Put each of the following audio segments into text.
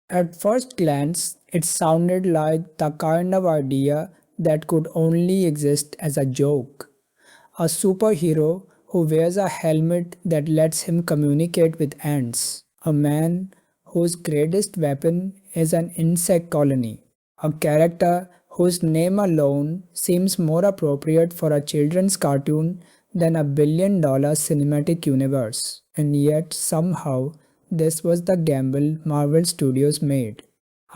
At first glance, it sounded like the kind of idea that could only exist as a joke. A superhero who wears a helmet that lets him communicate with ants. A man whose greatest weapon is an insect colony. A character whose name alone seems more appropriate for a children's cartoon than a $1 billion cinematic universe. And yet, somehow, this was the gamble Marvel Studios made.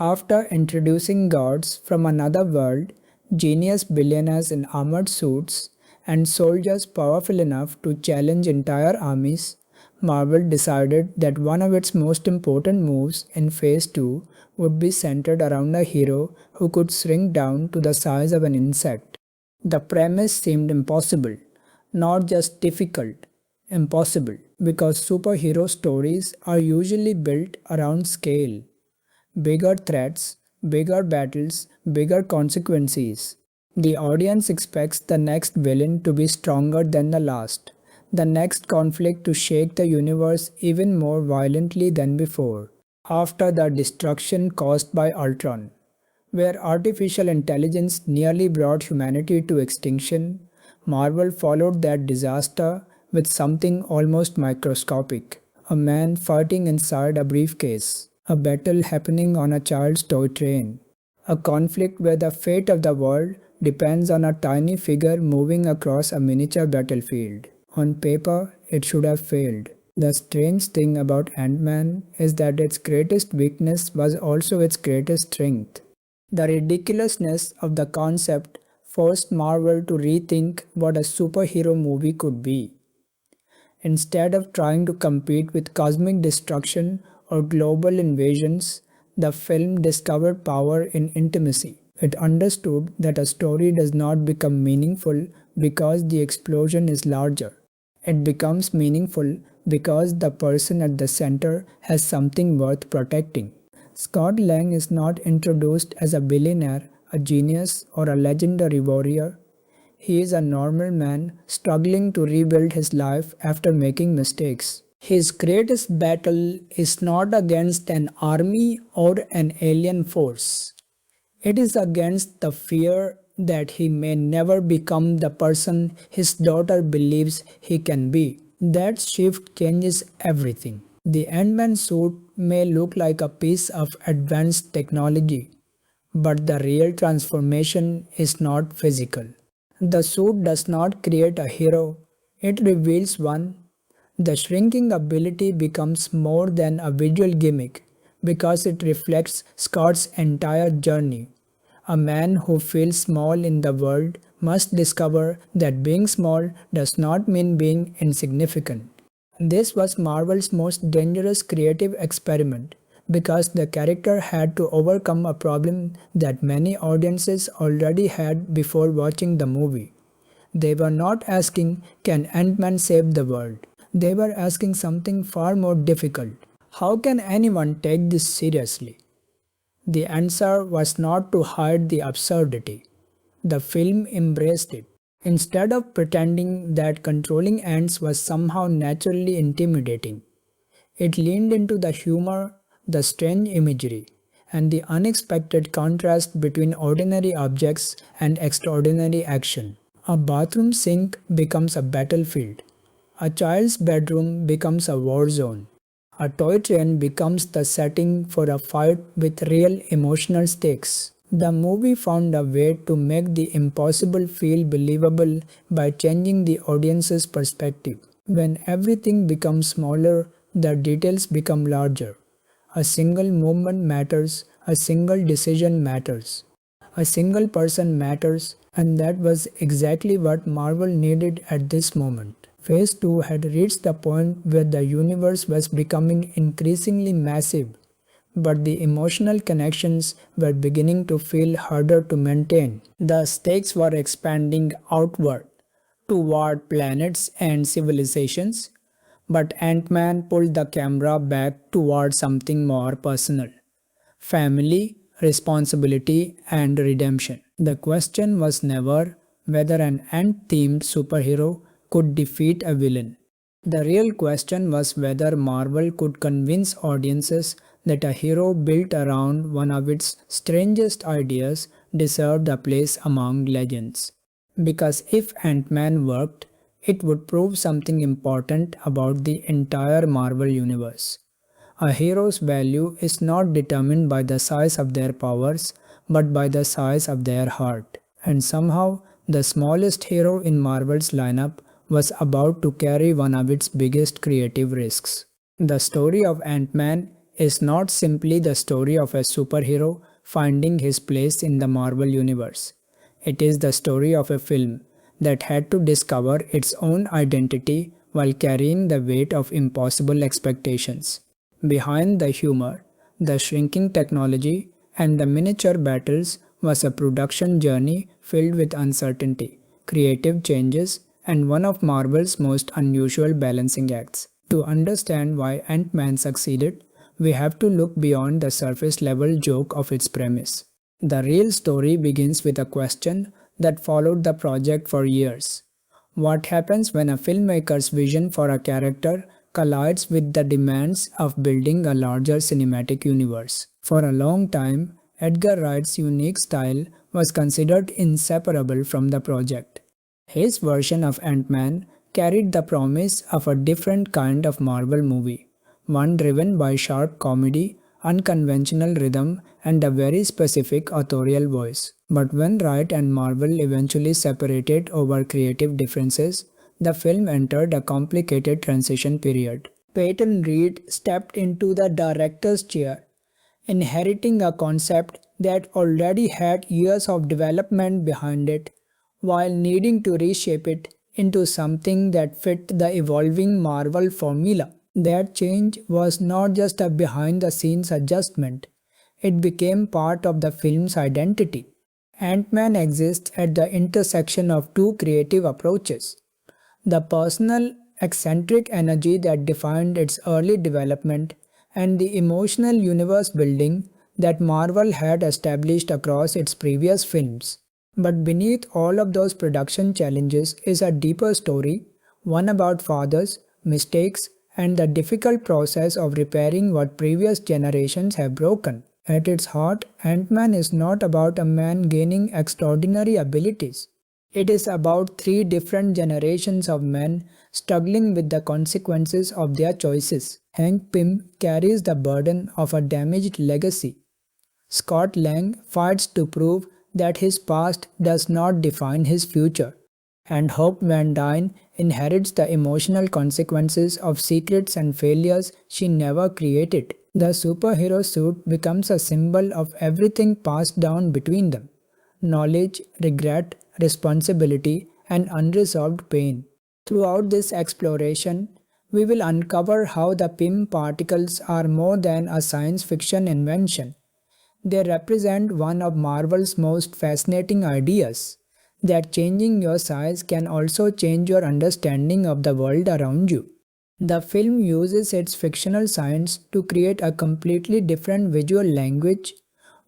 After introducing gods from another world, genius billionaires in armored suits, and soldiers powerful enough to challenge entire armies, Marvel decided that one of its most important moves in Phase 2 would be centered around a hero who could shrink down to the size of an insect. The premise seemed impossible, not just difficult, impossible, because superhero stories are usually built around scale. Bigger threats, bigger battles, bigger consequences. The audience expects the next villain to be stronger than the last, the next conflict to shake the universe even more violently than before. After the destruction caused by Ultron, where artificial intelligence nearly brought humanity to extinction, Marvel followed that disaster with something almost microscopic: a man fighting inside a briefcase, a battle happening on a child's toy train, a conflict where the fate of the world depends on a tiny figure moving across a miniature battlefield. On paper, it should have failed. The strange thing about Ant-Man is that its greatest weakness was also its greatest strength. The ridiculousness of the concept forced Marvel to rethink what a superhero movie could be. Instead of trying to compete with cosmic destruction or global invasions, the film discovered power in intimacy. It understood that a story does not become meaningful because the explosion is larger. It becomes meaningful because the person at the center has something worth protecting. Scott Lang is not introduced as a billionaire, a genius, or a legendary warrior. He is a normal man struggling to rebuild his life after making mistakes. His greatest battle is not against an army or an alien force. It is against the fear that he may never become the person his daughter believes he can be. That shift changes everything. The Ant-Man suit may look like a piece of advanced technology, but the real transformation is not physical. The suit does not create a hero, it reveals one. The shrinking ability becomes more than a visual gimmick because it reflects Scott's entire journey. A man who feels small in the world must discover that being small does not mean being insignificant. This was Marvel's most dangerous creative experiment because the character had to overcome a problem that many audiences already had before watching the movie. They were not asking, can Ant-Man save the world? They were asking something far more difficult. How can anyone take this seriously? The answer was not to hide the absurdity. The film embraced it. Instead of pretending that controlling ants was somehow naturally intimidating, it leaned into the humor, the strange imagery, and the unexpected contrast between ordinary objects and extraordinary action. A bathroom sink becomes a battlefield. A child's bedroom becomes a war zone. A toy train becomes the setting for a fight with real emotional stakes. The movie found a way to make the impossible feel believable by changing the audience's perspective. When everything becomes smaller, the details become larger. A single movement matters, a single decision matters, a single person matters, and that was exactly what Marvel needed at this moment. Phase 2 had reached the point where the universe was becoming increasingly massive, but the emotional connections were beginning to feel harder to maintain. The stakes were expanding outward, toward planets and civilizations, but Ant-Man pulled the camera back toward something more personal: family, responsibility, and redemption. The question was never whether an ant-themed superhero could defeat a villain. The real question was whether Marvel could convince audiences that a hero built around one of its strangest ideas deserved a place among legends. Because if Ant-Man worked, it would prove something important about the entire Marvel universe. A hero's value is not determined by the size of their powers, but by the size of their heart. And somehow, the smallest hero in Marvel's lineup was about to carry one of its biggest creative risks. The story of Ant-Man is not simply the story of a superhero finding his place in the Marvel universe. It is the story of a film that had to discover its own identity while carrying the weight of impossible expectations. Behind the humor, the shrinking technology, and the miniature battles was a production journey filled with uncertainty, creative changes, and one of Marvel's most unusual balancing acts. To understand why Ant-Man succeeded, we have to look beyond the surface level joke of its premise. The real story begins with a question that followed the project for years. What happens when a filmmaker's vision for a character collides with the demands of building a larger cinematic universe? For a long time, Edgar Wright's unique style was considered inseparable from the project. His version of Ant-Man carried the promise of a different kind of Marvel movie, one driven by sharp comedy, unconventional rhythm, and a very specific authorial voice. But when Wright and Marvel eventually separated over creative differences, the film entered a complicated transition period. Peyton Reed stepped into the director's chair, inheriting a concept that already had years of development behind it, while needing to reshape it into something that fit the evolving Marvel formula. That change was not just a behind the scenes adjustment, it became part of the film's identity. Ant-Man exists at the intersection of two creative approaches: the personal, eccentric energy that defined its early development, and the emotional universe building that Marvel had established across its previous films. But beneath all of those production challenges is a deeper story, one about fathers, mistakes, and the difficult process of repairing what previous generations have broken. At its heart, Ant-Man is not about a man gaining extraordinary abilities. It is about three different generations of men struggling with the consequences of their choices. Hank Pym carries the burden of a damaged legacy. Scott Lang fights to prove that his past does not define his future. And Hope Van Dyne inherits the emotional consequences of secrets and failures she never created. The superhero suit becomes a symbol of everything passed down between them: knowledge, regret, responsibility, and unresolved pain. Throughout this exploration, we will uncover how the Pym particles are more than a science fiction invention. They represent one of Marvel's most fascinating ideas: that changing your size can also change your understanding of the world around you. The film uses its fictional science to create a completely different visual language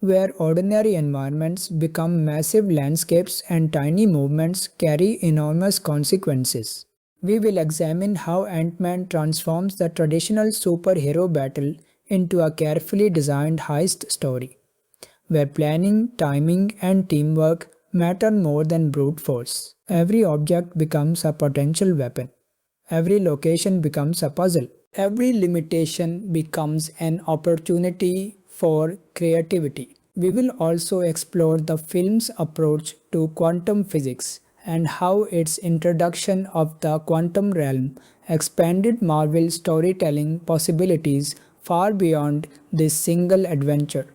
where ordinary environments become massive landscapes and tiny movements carry enormous consequences. We will examine how Ant-Man transforms the traditional superhero battle into a carefully designed heist story, where planning, timing, and teamwork matter more than brute force. Every object becomes a potential weapon. Every location becomes a puzzle. Every limitation becomes an opportunity for creativity. We will also explore the film's approach to quantum physics and how its introduction of the quantum realm expanded Marvel's storytelling possibilities far beyond this single adventure.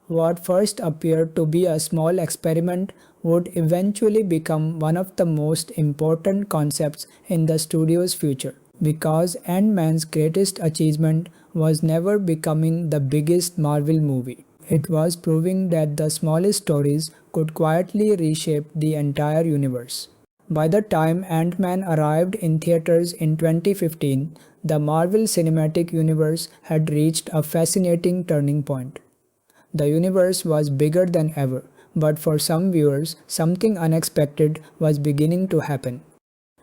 What first appeared to be a small experiment would eventually become one of the most important concepts in the studio's future, because Ant-Man's greatest achievement was never becoming the biggest Marvel movie. It was proving that the smallest stories could quietly reshape the entire universe. By the time Ant-Man arrived in theaters in 2015, the Marvel Cinematic Universe had reached a fascinating turning point. The universe was bigger than ever, but for some viewers, something unexpected was beginning to happen.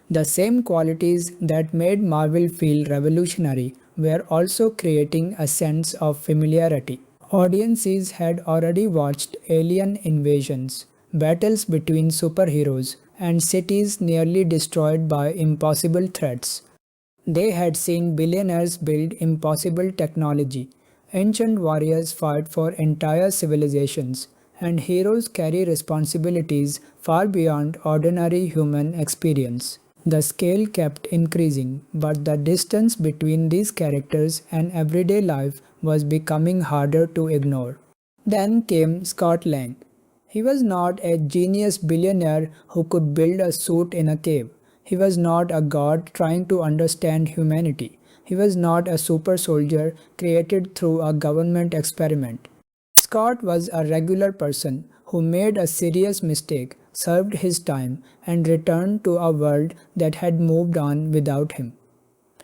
The same qualities that made Marvel feel revolutionary were also creating a sense of familiarity. Audiences had already watched alien invasions, battles between superheroes, and cities nearly destroyed by impossible threats. They had seen billionaires build impossible technology, ancient warriors fight for entire civilizations, and heroes carry responsibilities far beyond ordinary human experience. The scale kept increasing, but the distance between these characters and everyday life was becoming harder to ignore. Then came Scott Lang. He was not a genius billionaire who could build a suit in a cave. He was not a god trying to understand humanity. He was not a super soldier created through a government experiment. Scott was a regular person who made a serious mistake, served his time, and returned to a world that had moved on without him.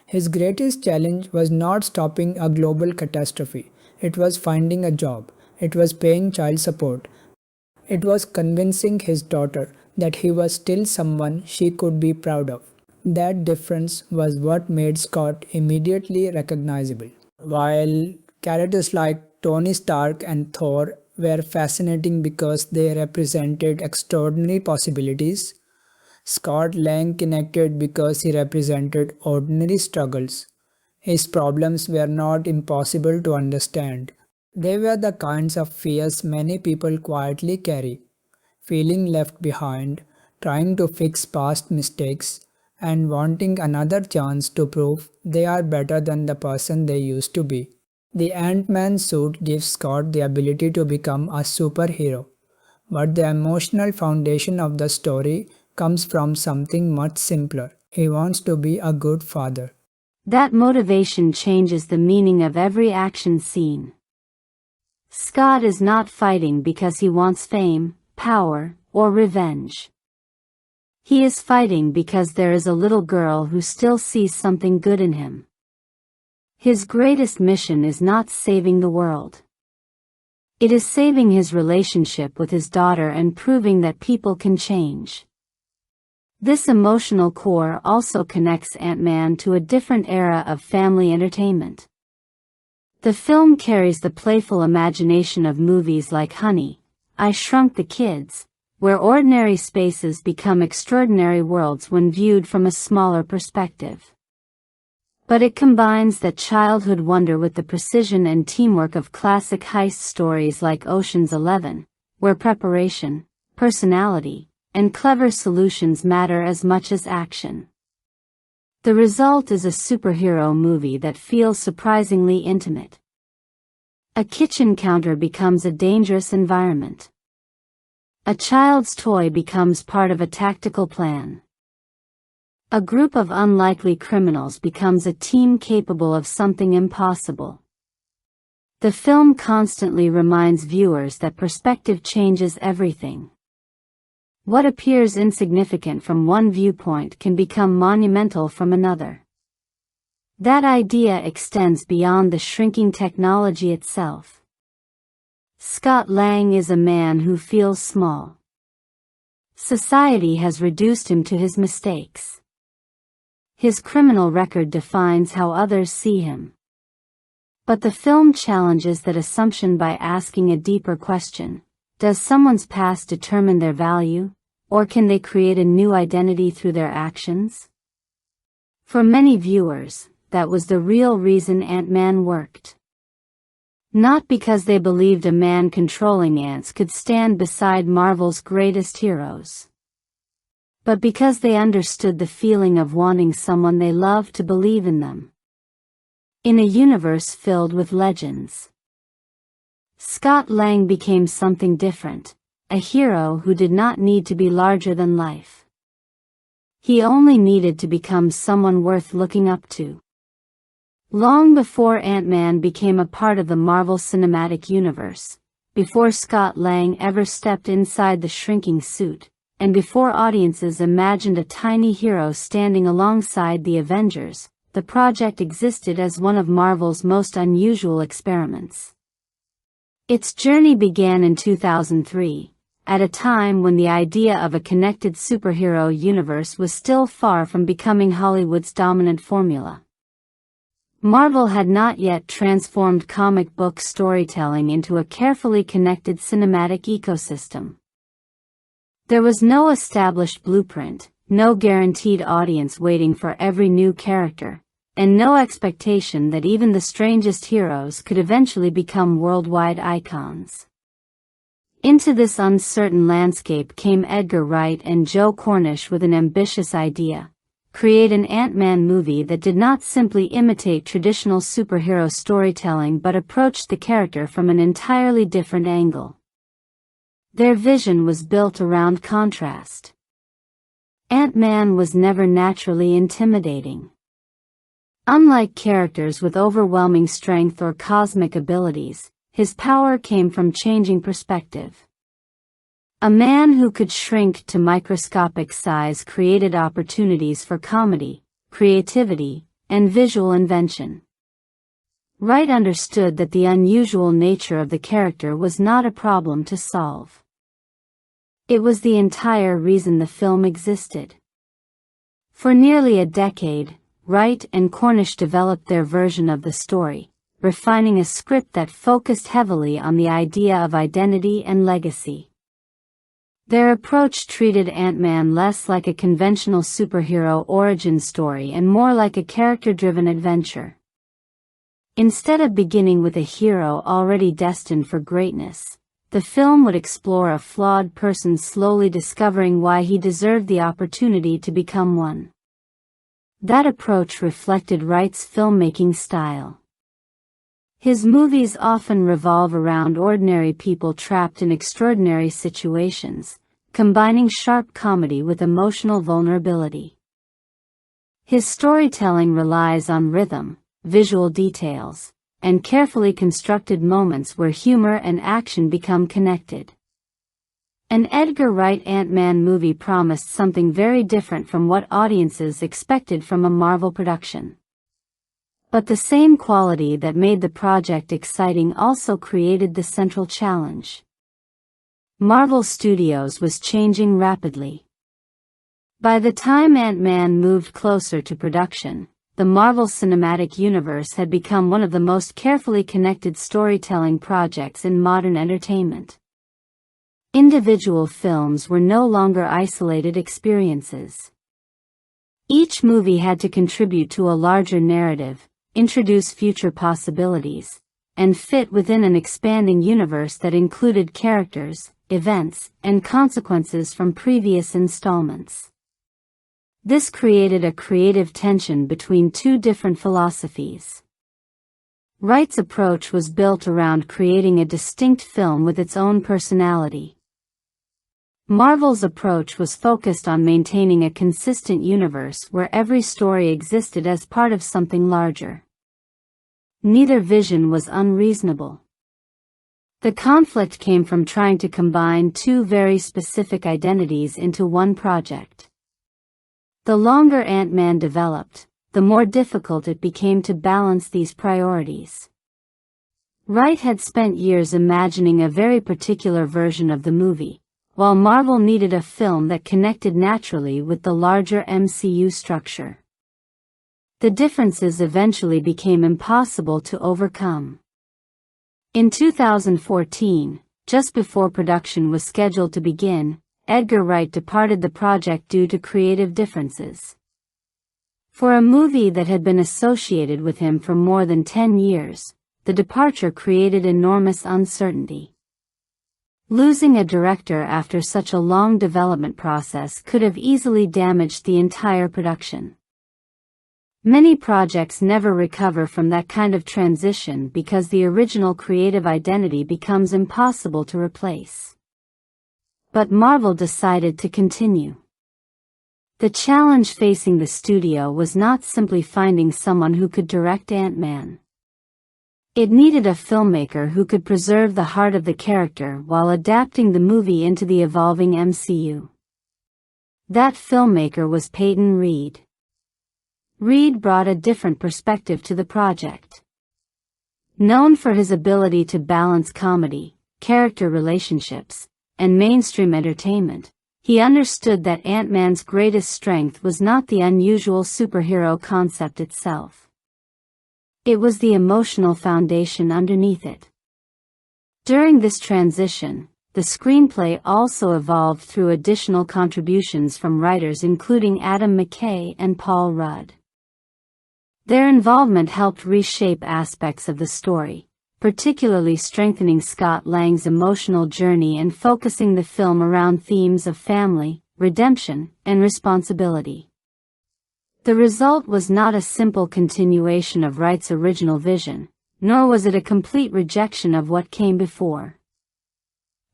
His greatest challenge was not stopping a global catastrophe. It was finding a job. It was paying child support. It was convincing his daughter that he was still someone she could be proud of. That difference was what made Scott immediately recognizable. While characters like Tony Stark and Thor were fascinating because they represented extraordinary possibilities, Scott Lang connected because he represented ordinary struggles. His problems were not impossible to understand. They were the kinds of fears many people quietly carry, feeling left behind, trying to fix past mistakes, and wanting another chance to prove they are better than the person they used to be. The Ant-Man suit gives Scott the ability to become a superhero, but the emotional foundation of the story comes from something much simpler. He wants to be a good father. That motivation changes the meaning of every action scene. Scott is not fighting because he wants fame, power, or revenge. He is fighting because there is a little girl who still sees something good in him. His greatest mission is not saving the world. It is saving his relationship with his daughter and proving that people can change. This emotional core also connects Ant-Man to a different era of family entertainment. The film carries the playful imagination of movies like Honey, I Shrunk the Kids, where ordinary spaces become extraordinary worlds when viewed from a smaller perspective. But it combines that childhood wonder with the precision and teamwork of classic heist stories like Ocean's 11, where preparation, personality, and clever solutions matter as much as action. The result is a superhero movie that feels surprisingly intimate. A kitchen counter becomes a dangerous environment. A child's toy becomes part of a tactical plan. A group of unlikely criminals becomes a team capable of something impossible. The film constantly reminds viewers that perspective changes everything. What appears insignificant from one viewpoint can become monumental from another. That idea extends beyond the shrinking technology itself. Scott Lang is a man who feels small. Society has reduced him to his mistakes. His criminal record defines how others see him. But the film challenges that assumption by asking a deeper question. Does someone's past determine their value, or can they create a new identity through their actions? For many viewers, that was the real reason Ant-Man worked. Not because they believed a man controlling ants could stand beside Marvel's greatest heroes, but because they understood the feeling of wanting someone they loved to believe in them. In a universe filled with legends, Scott Lang became something different, a hero who did not need to be larger than life. He only needed to become someone worth looking up to. Long before Ant-Man became a part of the Marvel Cinematic Universe, before Scott Lang ever stepped inside the shrinking suit, and before audiences imagined a tiny hero standing alongside the Avengers, the project existed as one of Marvel's most unusual experiments. Its journey began in 2003, at a time when the idea of a connected superhero universe was still far from becoming Hollywood's dominant formula. Marvel had not yet transformed comic book storytelling into a carefully connected cinematic ecosystem. There was no established blueprint, no guaranteed audience waiting for every new character, and no expectation that even the strangest heroes could eventually become worldwide icons. Into this uncertain landscape came Edgar Wright and Joe Cornish with an ambitious idea: create an Ant-Man movie that did not simply imitate traditional superhero storytelling but approached the character from an entirely different angle. Their vision was built around contrast. Ant-Man was never naturally intimidating. Unlike characters with overwhelming strength or cosmic abilities, his power came from changing perspective. A man who could shrink to microscopic size created opportunities for comedy, creativity, and visual invention. Wright understood that the unusual nature of the character was not a problem to solve. It was the entire reason the film existed. For nearly a decade, Wright and Cornish developed their version of the story, refining a script that focused heavily on the idea of identity and legacy. Their approach treated Ant-Man less like a conventional superhero origin story and more like a character-driven adventure. Instead of beginning with a hero already destined for greatness, the film would explore a flawed person slowly discovering why he deserved the opportunity to become one. That approach reflected Wright's filmmaking style. His movies often revolve around ordinary people trapped in extraordinary situations, combining sharp comedy with emotional vulnerability. His storytelling relies on rhythm, visual details, and carefully constructed moments where humor and action become connected. An Edgar Wright Ant-Man movie promised something very different from what audiences expected from a Marvel production. But the same quality that made the project exciting also created the central challenge. Marvel Studios was changing rapidly. By the time Ant-Man moved closer to production, the Marvel Cinematic Universe had become one of the most carefully connected storytelling projects in modern entertainment. Individual films were no longer isolated experiences. Each movie had to contribute to a larger narrative, introduce future possibilities, and fit within an expanding universe that included characters, events, and consequences from previous installments. This created a creative tension between two different philosophies. Wright's approach was built around creating a distinct film with its own personality. Marvel's approach was focused on maintaining a consistent universe where every story existed as part of something larger. Neither vision was unreasonable. The conflict came from trying to combine two very specific identities into one project. The longer Ant-Man developed, the more difficult it became to balance these priorities. Wright had spent years imagining a very particular version of the movie, while Marvel needed a film that connected naturally with the larger MCU structure. The differences eventually became impossible to overcome. In 2014, just before production was scheduled to begin, Edgar Wright departed the project due to creative differences. For a movie that had been associated with him for more than 10 years, the departure created enormous uncertainty. Losing a director after such a long development process could have easily damaged the entire production. Many projects never recover from that kind of transition because the original creative identity becomes impossible to replace. But Marvel decided to continue. The challenge facing the studio was not simply finding someone who could direct Ant-Man. It needed a filmmaker who could preserve the heart of the character while adapting the movie into the evolving MCU. That filmmaker was Peyton Reed. Reed brought a different perspective to the project. Known for his ability to balance comedy, character relationships, and mainstream entertainment, he understood that Ant-Man's greatest strength was not the unusual superhero concept itself. It was the emotional foundation underneath it. During this transition, the screenplay also evolved through additional contributions from writers including Adam McKay and Paul Rudd. Their involvement helped reshape aspects of the story, particularly strengthening Scott Lang's emotional journey and focusing the film around themes of family, redemption, and responsibility. The result was not a simple continuation of Wright's original vision, nor was it a complete rejection of what came before.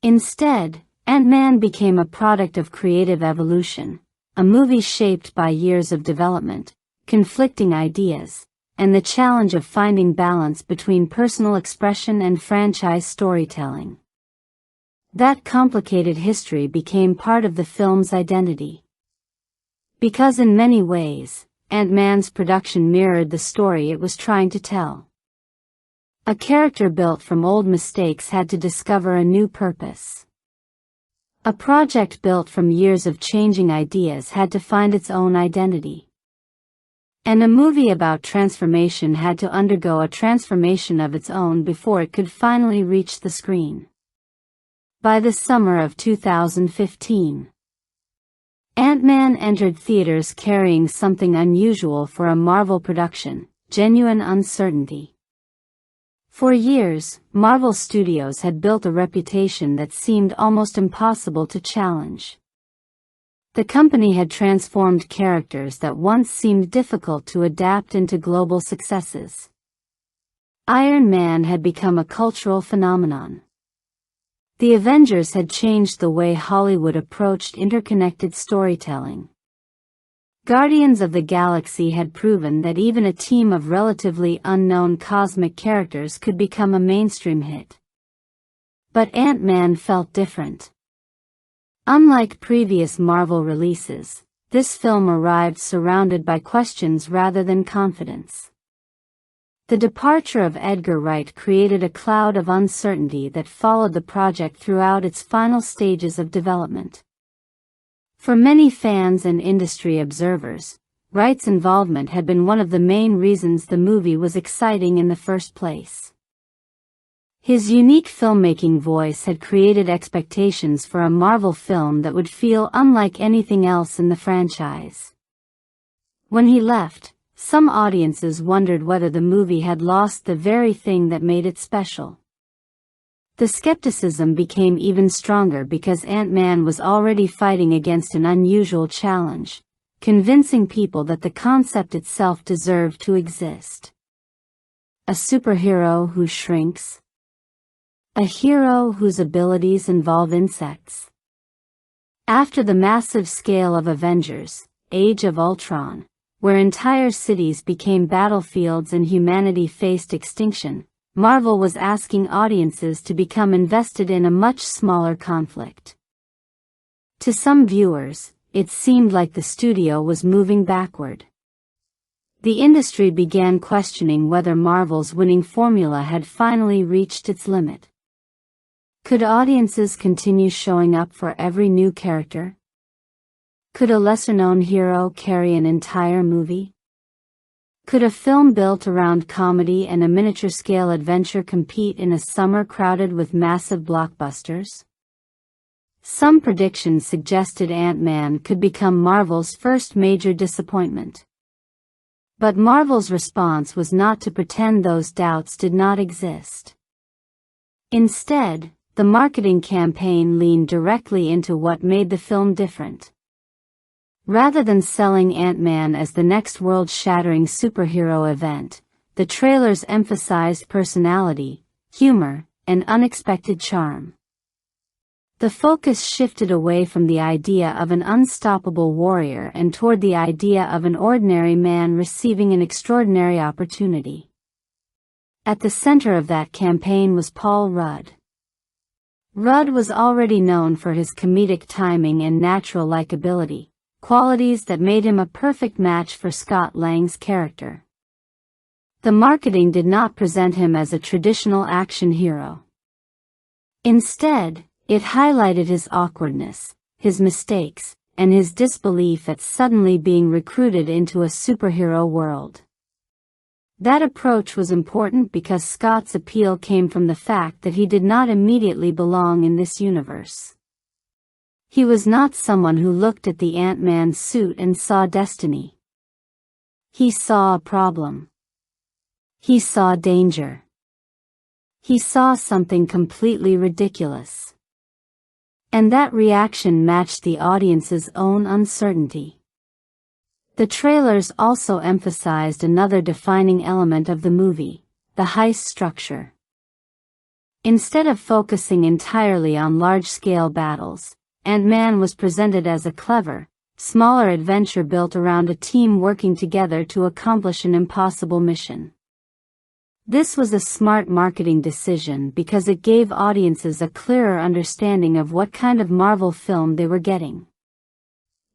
Instead, Ant-Man became a product of creative evolution, a movie shaped by years of development, conflicting ideas, and the challenge of finding balance between personal expression and franchise storytelling. That complicated history became part of the film's identity. Because in many ways, Ant-Man's production mirrored the story it was trying to tell. A character built from old mistakes had to discover a new purpose. A project built from years of changing ideas had to find its own identity. And a movie about transformation had to undergo a transformation of its own before it could finally reach the screen. By the summer of 2015, Ant-Man entered theaters carrying something unusual for a Marvel production: genuine uncertainty. For years, Marvel Studios had built a reputation that seemed almost impossible to challenge. The company had transformed characters that once seemed difficult to adapt into global successes. Iron Man had become a cultural phenomenon. The Avengers had changed the way Hollywood approached interconnected storytelling. Guardians of the Galaxy had proven that even a team of relatively unknown cosmic characters could become a mainstream hit. But Ant-Man felt different. Unlike previous Marvel releases, this film arrived surrounded by questions rather than confidence. The departure of Edgar Wright created a cloud of uncertainty that followed the project throughout its final stages of development. For many fans and industry observers, Wright's involvement had been one of the main reasons the movie was exciting in the first place. His unique filmmaking voice had created expectations for a Marvel film that would feel unlike anything else in the franchise. When he left, some audiences wondered whether the movie had lost the very thing that made it special. The skepticism became even stronger because Ant-Man was already fighting against an unusual challenge, convincing people that the concept itself deserved to exist. A superhero who shrinks. A hero whose abilities involve insects. After the massive scale of Avengers: Age of Ultron, where entire cities became battlefields and humanity faced extinction, Marvel was asking audiences to become invested in a much smaller conflict. To some viewers, it seemed like the studio was moving backward. The industry began questioning whether Marvel's winning formula had finally reached its limit. Could audiences continue showing up for every new character? Could a lesser-known hero carry an entire movie? Could a film built around comedy and a miniature-scale adventure compete in a summer crowded with massive blockbusters? Some predictions suggested Ant-Man could become Marvel's first major disappointment. But Marvel's response was not to pretend those doubts did not exist. Instead, the marketing campaign leaned directly into what made the film different. Rather than selling Ant-Man as the next world-shattering superhero event, the trailers emphasized personality, humor, and unexpected charm. The focus shifted away from the idea of an unstoppable warrior and toward the idea of an ordinary man receiving an extraordinary opportunity. At the center of that campaign was Paul Rudd. Rudd was already known for his comedic timing and natural likability, qualities that made him a perfect match for Scott Lang's character. The marketing did not present him as a traditional action hero. Instead, It highlighted his awkwardness, his mistakes, and his disbelief at suddenly being recruited into a superhero world. That approach was important because Scott's appeal came from the fact that he did not immediately belong in this universe. He was not someone who looked at the Ant-Man suit and saw destiny. He saw a problem. He saw danger. He saw something completely ridiculous. And that reaction matched the audience's own uncertainty. The trailers also emphasized another defining element of the movie, the heist structure. Instead of focusing entirely on large-scale battles, Ant-Man was presented as a clever, smaller adventure built around a team working together to accomplish an impossible mission. This was a smart marketing decision because it gave audiences a clearer understanding of what kind of Marvel film they were getting.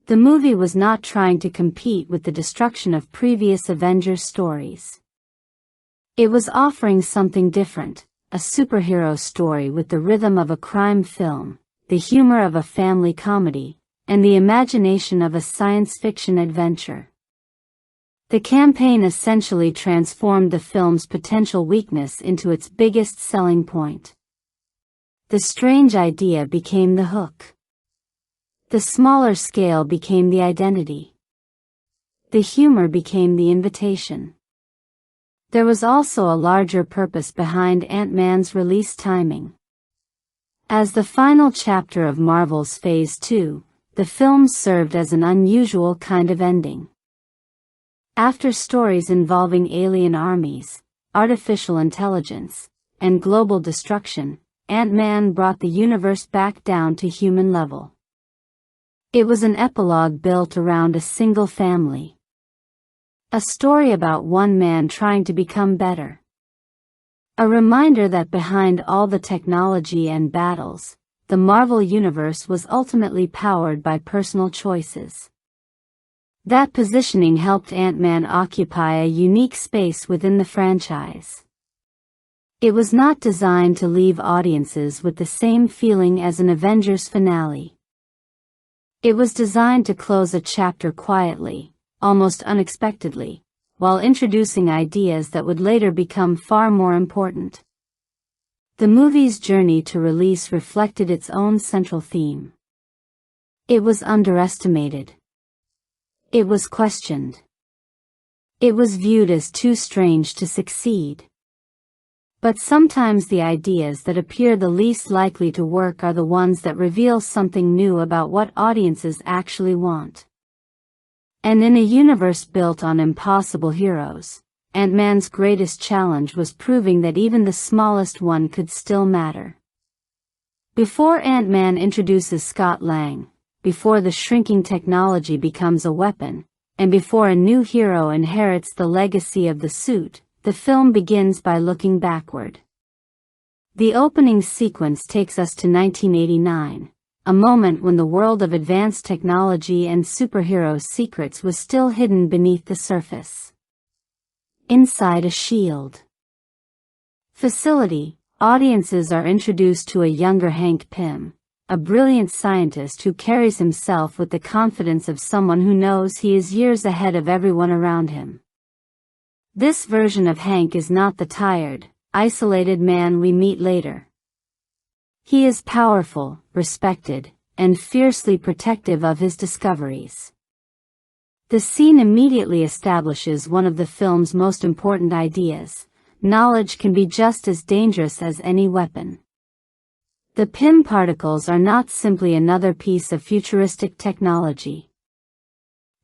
The movie was not trying to compete with the destruction of previous Avengers stories. It was offering something different, a superhero story with the rhythm of a crime film, the humor of a family comedy, and the imagination of a science fiction adventure. The campaign essentially transformed the film's potential weakness into its biggest selling point. The strange idea became the hook. The smaller scale became the identity. The humor became the invitation. There was also a larger purpose behind Ant-Man's release timing. As the final chapter of Marvel's Phase 2, the film served as an unusual kind of ending. After stories involving alien armies, artificial intelligence, and global destruction, Ant-Man brought the universe back down to human level. It was an epilogue built around a single family. A story about one man trying to become better. A reminder that behind all the technology and battles, the Marvel Universe was ultimately powered by personal choices. That positioning helped Ant-Man occupy a unique space within the franchise. It was not designed to leave audiences with the same feeling as an Avengers finale. It was designed to close a chapter quietly, almost unexpectedly, while introducing ideas that would later become far more important. The movie's journey to release reflected its own central theme. It was underestimated. It was questioned. It was viewed as too strange to succeed. But sometimes the ideas that appear the least likely to work are the ones that reveal something new about what audiences actually want. And in a universe built on impossible heroes, Ant-Man's greatest challenge was proving that even the smallest one could still matter. Before Ant-Man introduces Scott Lang, before the shrinking technology becomes a weapon, and before a new hero inherits the legacy of the suit, the film begins by looking backward. The opening sequence takes us to 1989, a moment when the world of advanced technology and superhero secrets was still hidden beneath the surface. Inside a SHIELD facility, audiences are introduced to a younger Hank Pym, a brilliant scientist who carries himself with the confidence of someone who knows he is years ahead of everyone around him. This version of Hank is not the tired, isolated man we meet later. He is powerful, respected, and fiercely protective of his discoveries. The scene immediately establishes one of the film's most important ideas: knowledge can be just as dangerous as any weapon. The Pym particles are not simply another piece of futuristic technology.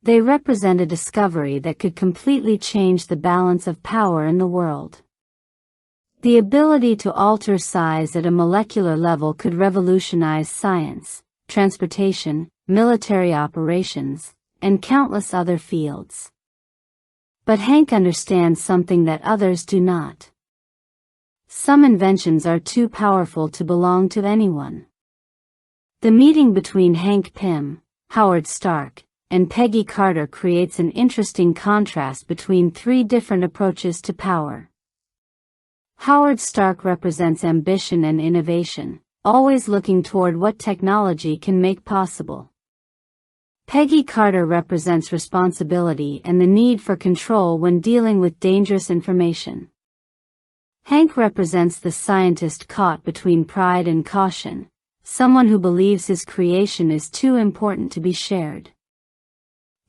They represent a discovery that could completely change the balance of power in the world. The ability to alter size at a molecular level could revolutionize science, transportation, military operations, and countless other fields. But Hank understands something that others do not. Some inventions are too powerful to belong to anyone. The meeting between Hank Pym, Howard Stark, and Peggy Carter creates an interesting contrast between three different approaches to power. Howard Stark represents ambition and innovation, always looking toward what technology can make possible. Peggy Carter represents responsibility and the need for control when dealing with dangerous information. Hank represents the scientist caught between pride and caution, someone who believes his creation is too important to be shared.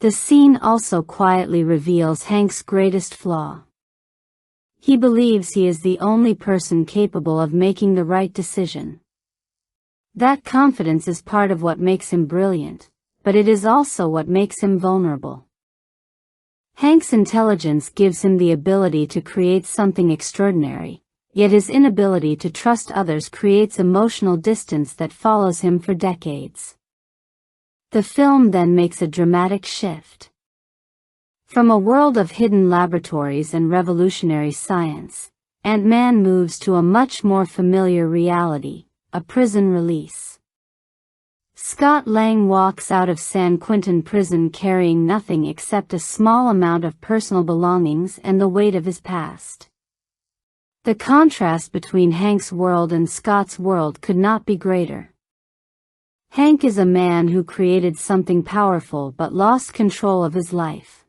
The scene also quietly reveals Hank's greatest flaw. He believes he is the only person capable of making the right decision. That confidence is part of what makes him brilliant, but it is also what makes him vulnerable. Hank's intelligence gives him the ability to create something extraordinary, yet his inability to trust others creates emotional distance that follows him for decades. The film then makes a dramatic shift. From a world of hidden laboratories and revolutionary science, Ant-Man moves to a much more familiar reality, a prison release. Scott Lang walks out of San Quentin prison carrying nothing except a small amount of personal belongings and the weight of his past. The contrast between Hank's world and Scott's world could not be greater. Hank is a man who created something powerful but lost control of his life.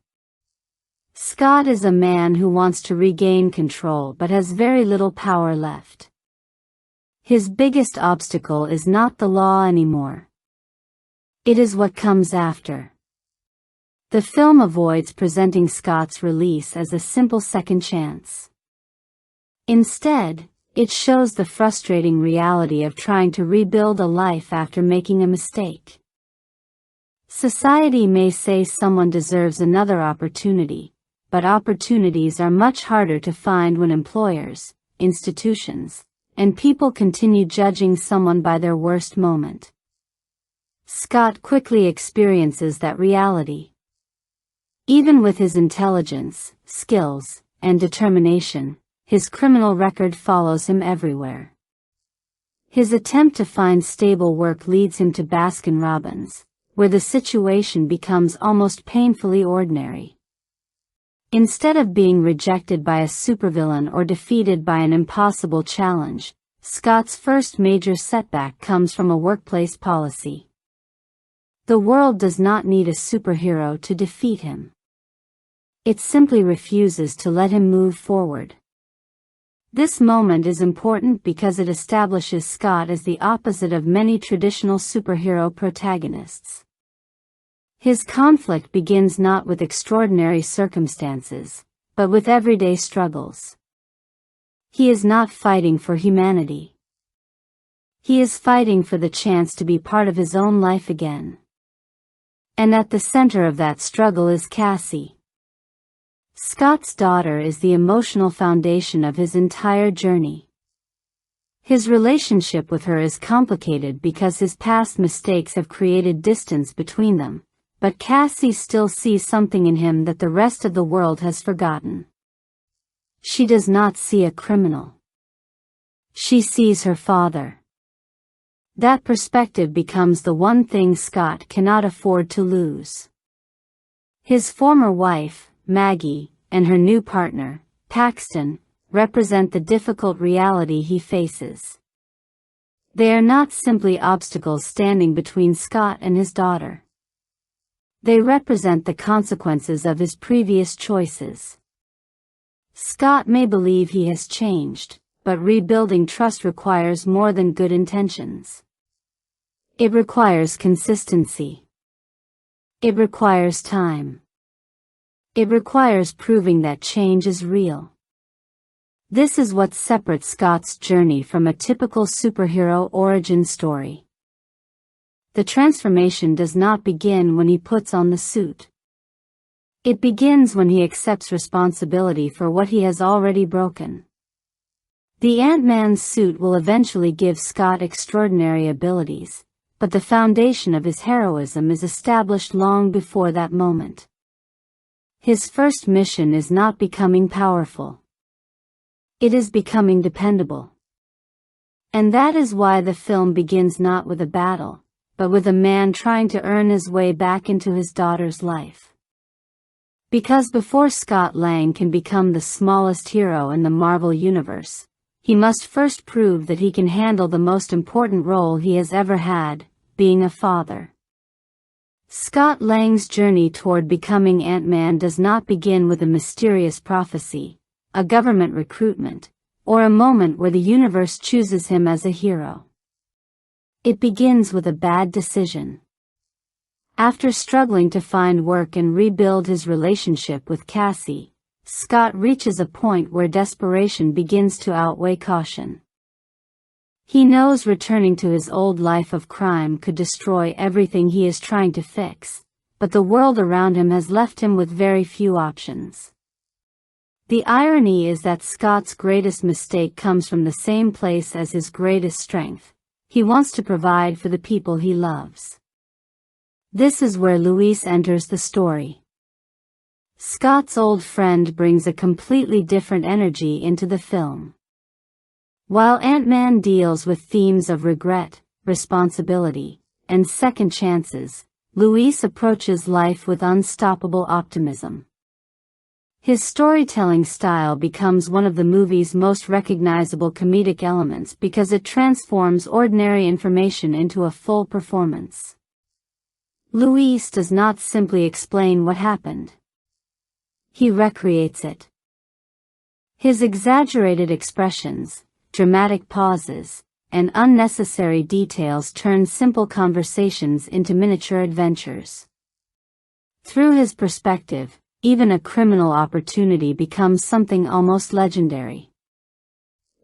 Scott is a man who wants to regain control but has very little power left. His biggest obstacle is not the law anymore. It is what comes after. The film avoids presenting Scott's release as a simple second chance. Instead, it shows the frustrating reality of trying to rebuild a life after making a mistake. Society may say someone deserves another opportunity, but opportunities are much harder to find when employers, institutions, and people continue judging someone by their worst moment. Scott quickly experiences that reality. Even with his intelligence, skills, and determination, his criminal record follows him everywhere. His attempt to find stable work leads him to Baskin-Robbins, where the situation becomes almost painfully ordinary. Instead of being rejected by a supervillain or defeated by an impossible challenge, Scott's first major setback comes from a workplace policy. The world does not need a superhero to defeat him. It simply refuses to let him move forward. This moment is important because it establishes Scott as the opposite of many traditional superhero protagonists. His conflict begins not with extraordinary circumstances, but with everyday struggles. He is not fighting for humanity. He is fighting for the chance to be part of his own life again. And at the center of that struggle is Cassie. Scott's daughter is the emotional foundation of his entire journey. His relationship with her is complicated because his past mistakes have created distance between them, but Cassie still sees something in him that the rest of the world has forgotten. She does not see a criminal. She sees her father. That perspective becomes the one thing Scott cannot afford to lose. His former wife, Maggie, and her new partner, Paxton, represent the difficult reality he faces. They are not simply obstacles standing between Scott and his daughter. They represent the consequences of his previous choices. Scott may believe he has changed, but rebuilding trust requires more than good intentions. It requires consistency. It requires time. It requires proving that change is real. This is what separates Scott's journey from a typical superhero origin story. The transformation does not begin when he puts on the suit. It begins when he accepts responsibility for what he has already broken. The Ant-Man's suit will eventually give Scott extraordinary abilities, but the foundation of his heroism is established long before that moment. His first mission is not becoming powerful. It is becoming dependable. And that is why the film begins not with a battle, but with a man trying to earn his way back into his daughter's life. Because before Scott Lang can become the smallest hero in the Marvel Universe, he must first prove that he can handle the most important role he has ever had, being a father. Scott Lang's journey toward becoming Ant-Man does not begin with a mysterious prophecy, a government recruitment, or a moment where the universe chooses him as a hero. It begins with a bad decision. After struggling to find work and rebuild his relationship with Cassie, Scott reaches a point where desperation begins to outweigh caution. He knows returning to his old life of crime could destroy everything he is trying to fix, but the world around him has left him with very few options. The irony is that Scott's greatest mistake comes from the same place as his greatest strength. He wants to provide for the people he loves. This is where Luis enters the story. Scott's old friend brings a completely different energy into the film. While Ant-Man deals with themes of regret, responsibility, and second chances, Luis approaches life with unstoppable optimism. His storytelling style becomes one of the movie's most recognizable comedic elements because it transforms ordinary information into a full performance. Luis does not simply explain what happened. He recreates it. His exaggerated expressions, dramatic pauses, and unnecessary details turn simple conversations into miniature adventures. Through his perspective, even a criminal opportunity becomes something almost legendary.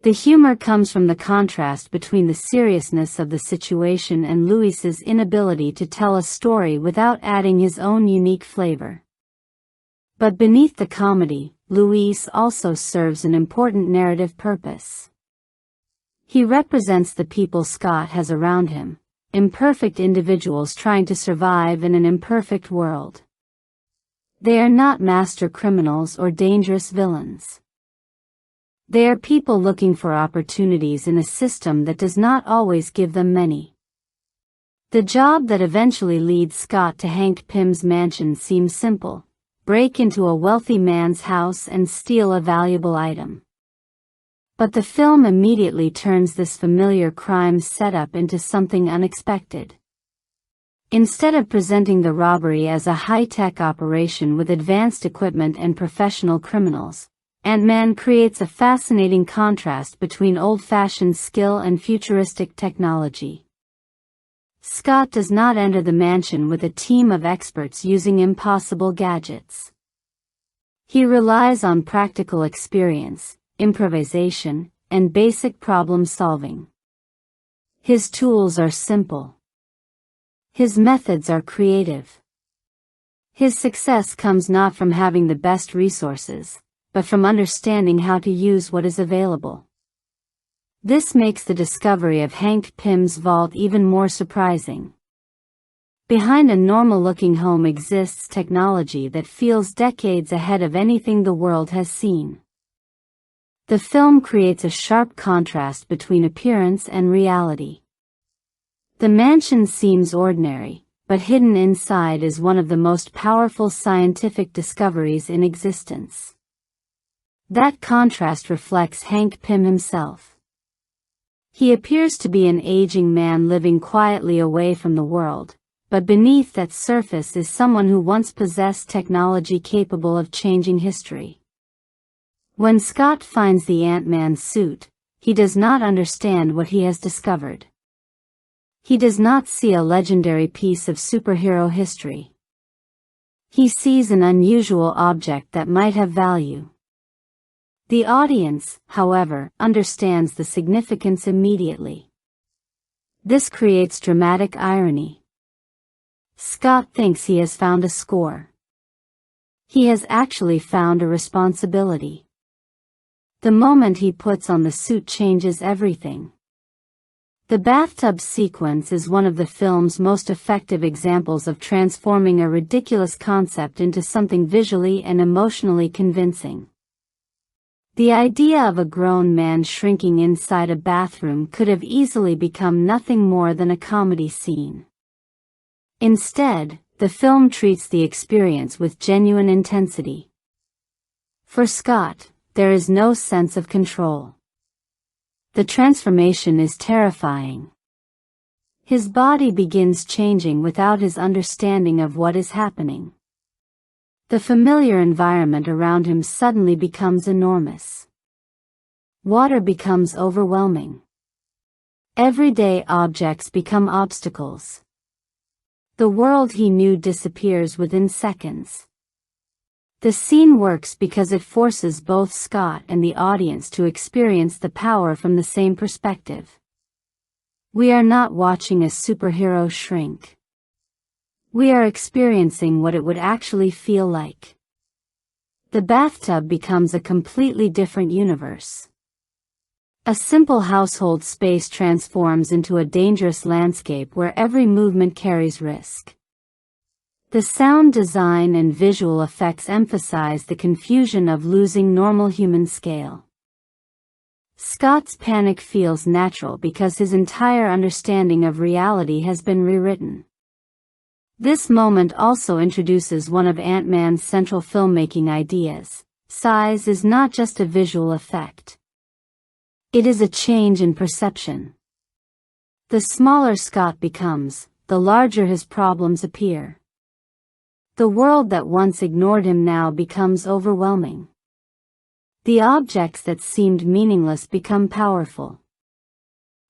The humor comes from the contrast between the seriousness of the situation and Luis's inability to tell a story without adding his own unique flavor. But beneath the comedy, Luis also serves an important narrative purpose. He represents the people Scott has around him, imperfect individuals trying to survive in an imperfect world. They are not master criminals or dangerous villains. They are people looking for opportunities in a system that does not always give them many. The job that eventually leads Scott to Hank Pym's mansion seems simple: break into a wealthy man's house and steal a valuable item. But the film immediately turns this familiar crime setup into something unexpected. Instead of presenting the robbery as a high-tech operation with advanced equipment and professional criminals, Ant-Man creates a fascinating contrast between old-fashioned skill and futuristic technology. Scott does not enter the mansion with a team of experts using impossible gadgets. He relies on practical experience, improvisation, and basic problem solving. His tools are simple. His methods are creative. His success comes not from having the best resources, but from understanding how to use what is available. This makes the discovery of Hank Pym's vault even more surprising. Behind a normal-looking home exists technology that feels decades ahead of anything the world has seen. The film creates a sharp contrast between appearance and reality. The mansion seems ordinary, but hidden inside is one of the most powerful scientific discoveries in existence. That contrast reflects Hank Pym himself. He appears to be an aging man living quietly away from the world, but beneath that surface is someone who once possessed technology capable of changing history. When Scott finds the Ant-Man suit, he does not understand what he has discovered. He does not see a legendary piece of superhero history. He sees an unusual object that might have value. The audience, however, understands the significance immediately. This creates dramatic irony. Scott thinks he has found a score. He has actually found a responsibility. The moment he puts on the suit changes everything. The bathtub sequence is one of the film's most effective examples of transforming a ridiculous concept into something visually and emotionally convincing. The idea of a grown man shrinking inside a bathroom could have easily become nothing more than a comedy scene. Instead, the film treats the experience with genuine intensity. For Scott, there is no sense of control. The transformation is terrifying. His body begins changing without his understanding of what is happening. The familiar environment around him suddenly becomes enormous. Water becomes overwhelming. Everyday objects become obstacles. The world he knew disappears within seconds. The scene works because it forces both Scott and the audience to experience the power from the same perspective. We are not watching a superhero shrink. We are experiencing what it would actually feel like. The bathtub becomes a completely different universe. A simple household space transforms into a dangerous landscape where every movement carries risk. The sound design and visual effects emphasize the confusion of losing normal human scale. Scott's panic feels natural because his entire understanding of reality has been rewritten. This moment also introduces one of Ant-Man's central filmmaking ideas. Size is not just a visual effect. It is a change in perception. The smaller Scott becomes, the larger his problems appear. The world that once ignored him now becomes overwhelming. The objects that seemed meaningless become powerful.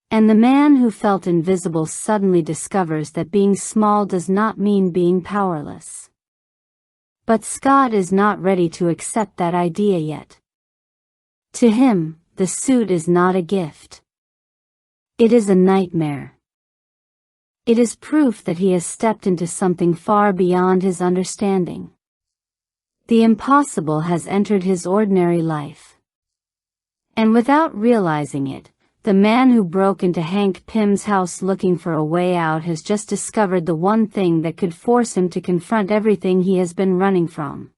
And the man who felt invisible suddenly discovers that being small does not mean being powerless. But Scott is not ready to accept that idea yet. To him, the suit is not a gift. It is a nightmare. It is proof that he has stepped into something far beyond his understanding. The impossible has entered his ordinary life. And without realizing it, the man who broke into Hank Pym's house looking for a way out has just discovered the one thing that could force him to confront everything he has been running from.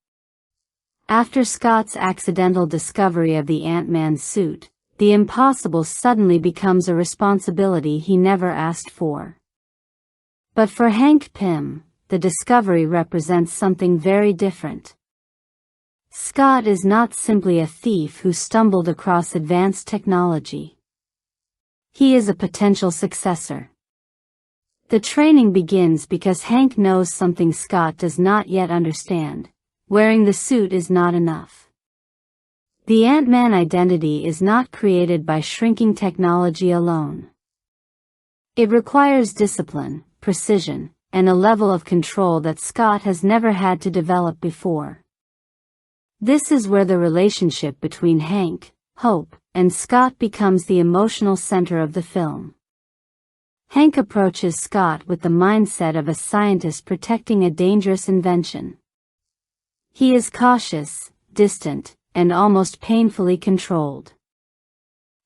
After Scott's accidental discovery of the Ant-Man suit, the impossible suddenly becomes a responsibility he never asked for. But for Hank Pym, the discovery represents something very different. Scott is not simply a thief who stumbled across advanced technology. He is a potential successor. The training begins because Hank knows something Scott does not yet understand. Wearing the suit is not enough. The Ant-Man identity is not created by shrinking technology alone. It requires discipline, precision, and a level of control that Scott has never had to develop before. This is where the relationship between Hank, Hope, and Scott becomes the emotional center of the film. Hank approaches Scott with the mindset of a scientist protecting a dangerous invention. He is cautious, distant, and almost painfully controlled.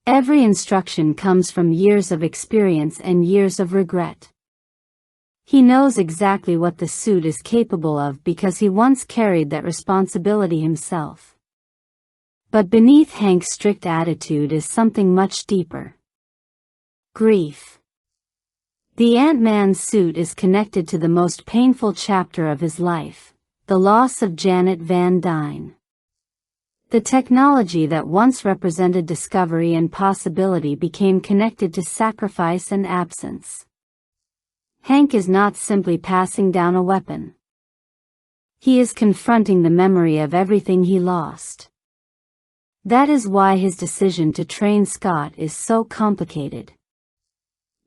Every instruction comes from years of experience and years of regret. He knows exactly what the suit is capable of because he once carried that responsibility himself. But beneath Hank's strict attitude is something much deeper. Grief. The Ant-Man suit is connected to the most painful chapter of his life, the loss of Janet Van Dyne. The technology that once represented discovery and possibility became connected to sacrifice and absence. Hank is not simply passing down a weapon. He is confronting the memory of everything he lost. That is why his decision to train Scott is so complicated.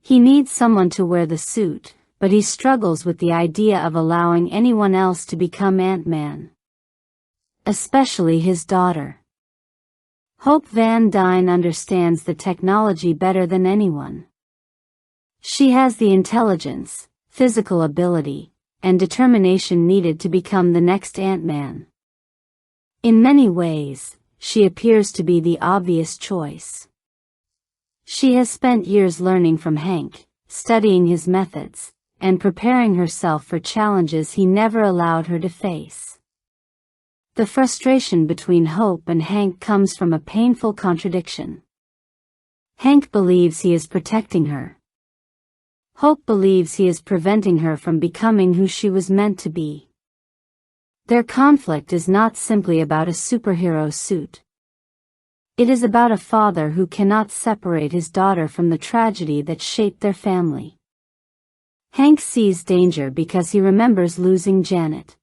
He needs someone to wear the suit, but he struggles with the idea of allowing anyone else to become Ant-Man. Especially his daughter. Hope Van Dyne understands the technology better than anyone. She has the intelligence, physical ability, and determination needed to become the next Ant-Man. In many ways, she appears to be the obvious choice. She has spent years learning from Hank, studying his methods, and preparing herself for challenges he never allowed her to face. The frustration between Hope and Hank comes from a painful contradiction. Hank believes he is protecting her. Hope believes he is preventing her from becoming who she was meant to be. Their conflict is not simply about a superhero suit. It is about a father who cannot separate his daughter from the tragedy that shaped their family. Hank sees danger because he remembers losing Janet.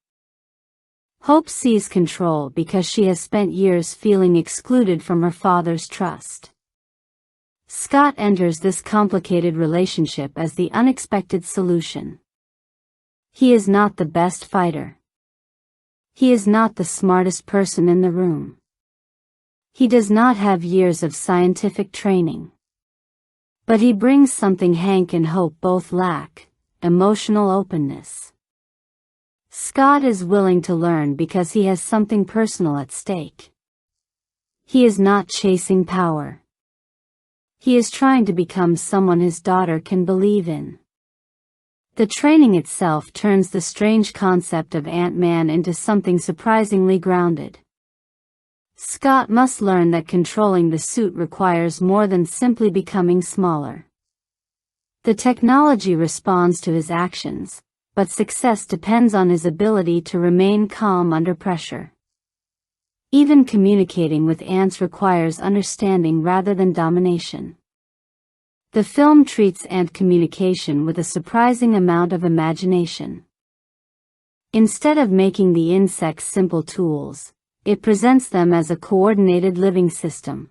Hope sees control because she has spent years feeling excluded from her father's trust. Scott enters this complicated relationship as the unexpected solution. He is not the best fighter. He is not the smartest person in the room. He does not have years of scientific training. But he brings something Hank and Hope both lack: emotional openness. Scott is willing to learn because he has something personal at stake. He is not chasing power. He is trying to become someone his daughter can believe in. The training itself turns the strange concept of Ant-Man into something surprisingly grounded. Scott must learn that controlling the suit requires more than simply becoming smaller. The technology responds to his actions, but success depends on his ability to remain calm under pressure. Even communicating with ants requires understanding rather than domination. The film treats ant communication with a surprising amount of imagination. Instead of making the insects simple tools, it presents them as a coordinated living system.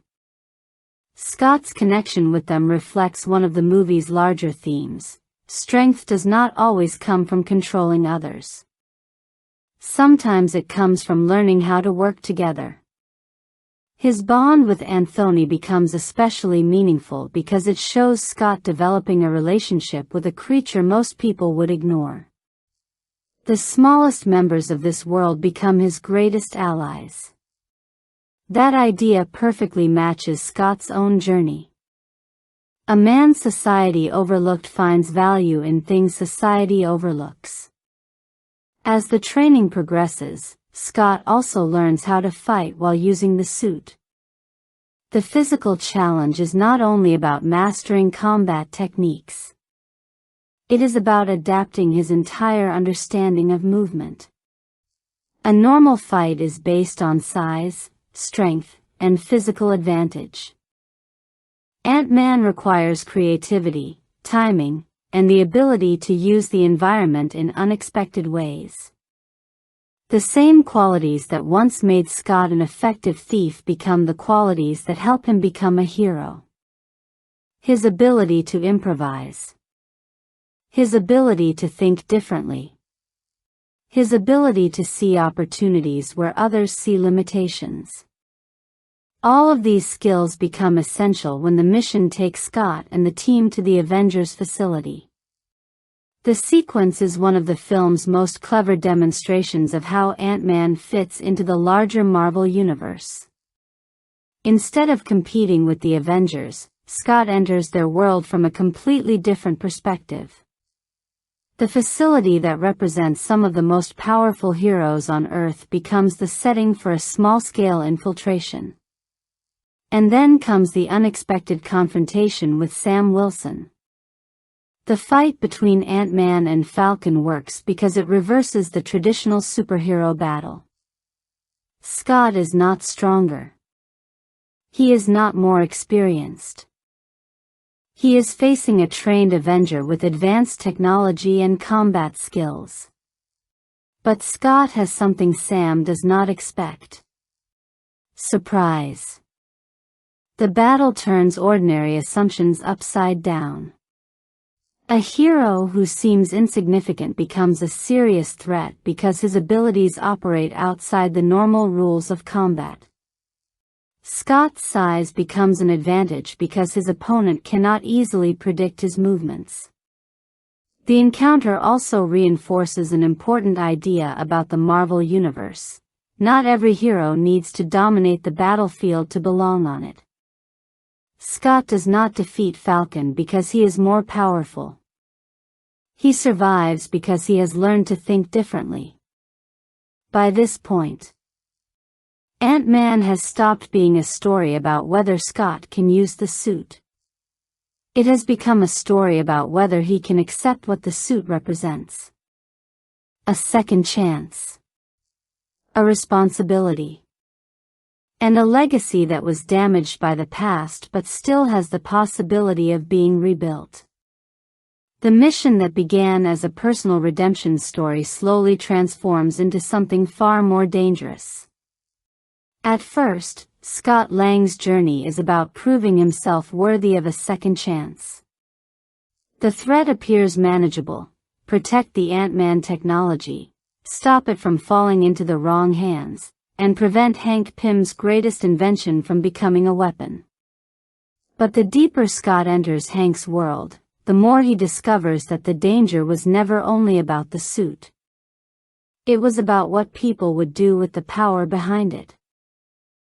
Scott's connection with them reflects one of the movie's larger themes: strength does not always come from controlling others. Sometimes it comes from learning how to work together. His bond with Anthony becomes especially meaningful because it shows Scott developing a relationship with a creature most people would ignore. The smallest members of this world become his greatest allies. That idea perfectly matches Scott's own journey. A man society overlooked finds value in things society overlooks. As the training progresses, Scott also learns how to fight while using the suit. The physical challenge is not only about mastering combat techniques. It is about adapting his entire understanding of movement. A normal fight is based on size, strength, and physical advantage. Ant-Man requires creativity, timing, and the ability to use the environment in unexpected ways. The same qualities that once made Scott an effective thief become the qualities that help him become a hero. His ability to improvise. His ability to think differently. His ability to see opportunities where others see limitations. All of these skills become essential when the mission takes Scott and the team to the Avengers facility. The sequence is one of the film's most clever demonstrations of how Ant-Man fits into the larger Marvel universe. Instead of competing with the Avengers, Scott enters their world from a completely different perspective. The facility that represents some of the most powerful heroes on Earth becomes the setting for a small-scale infiltration. And then comes the unexpected confrontation with Sam Wilson. The fight between Ant-Man and Falcon works because it reverses the traditional superhero battle. Scott is not stronger. He is not more experienced. He is facing a trained Avenger with advanced technology and combat skills. But Scott has something Sam does not expect. Surprise. The battle turns ordinary assumptions upside down. A hero who seems insignificant becomes a serious threat because his abilities operate outside the normal rules of combat. Scott's size becomes an advantage because his opponent cannot easily predict his movements. The encounter also reinforces an important idea about the Marvel Universe. Not every hero needs to dominate the battlefield to belong on it. Scott does not defeat Falcon because he is more powerful. He survives because he has learned to think differently. By this point, Ant-Man has stopped being a story about whether Scott can use the suit. It has become a story about whether he can accept what the suit represents. A second chance. A responsibility. and a legacy that was damaged by the past but still has the possibility of being rebuilt. The mission that began as a personal redemption story slowly transforms into something far more dangerous. At first, Scott Lang's journey is about proving himself worthy of a second chance. The threat appears manageable: protect the Ant-Man technology, stop it from falling into the wrong hands, and prevent Hank Pym's greatest invention from becoming a weapon. But the deeper Scott enters Hank's world, the more he discovers that the danger was never only about the suit. It was about what people would do with the power behind it.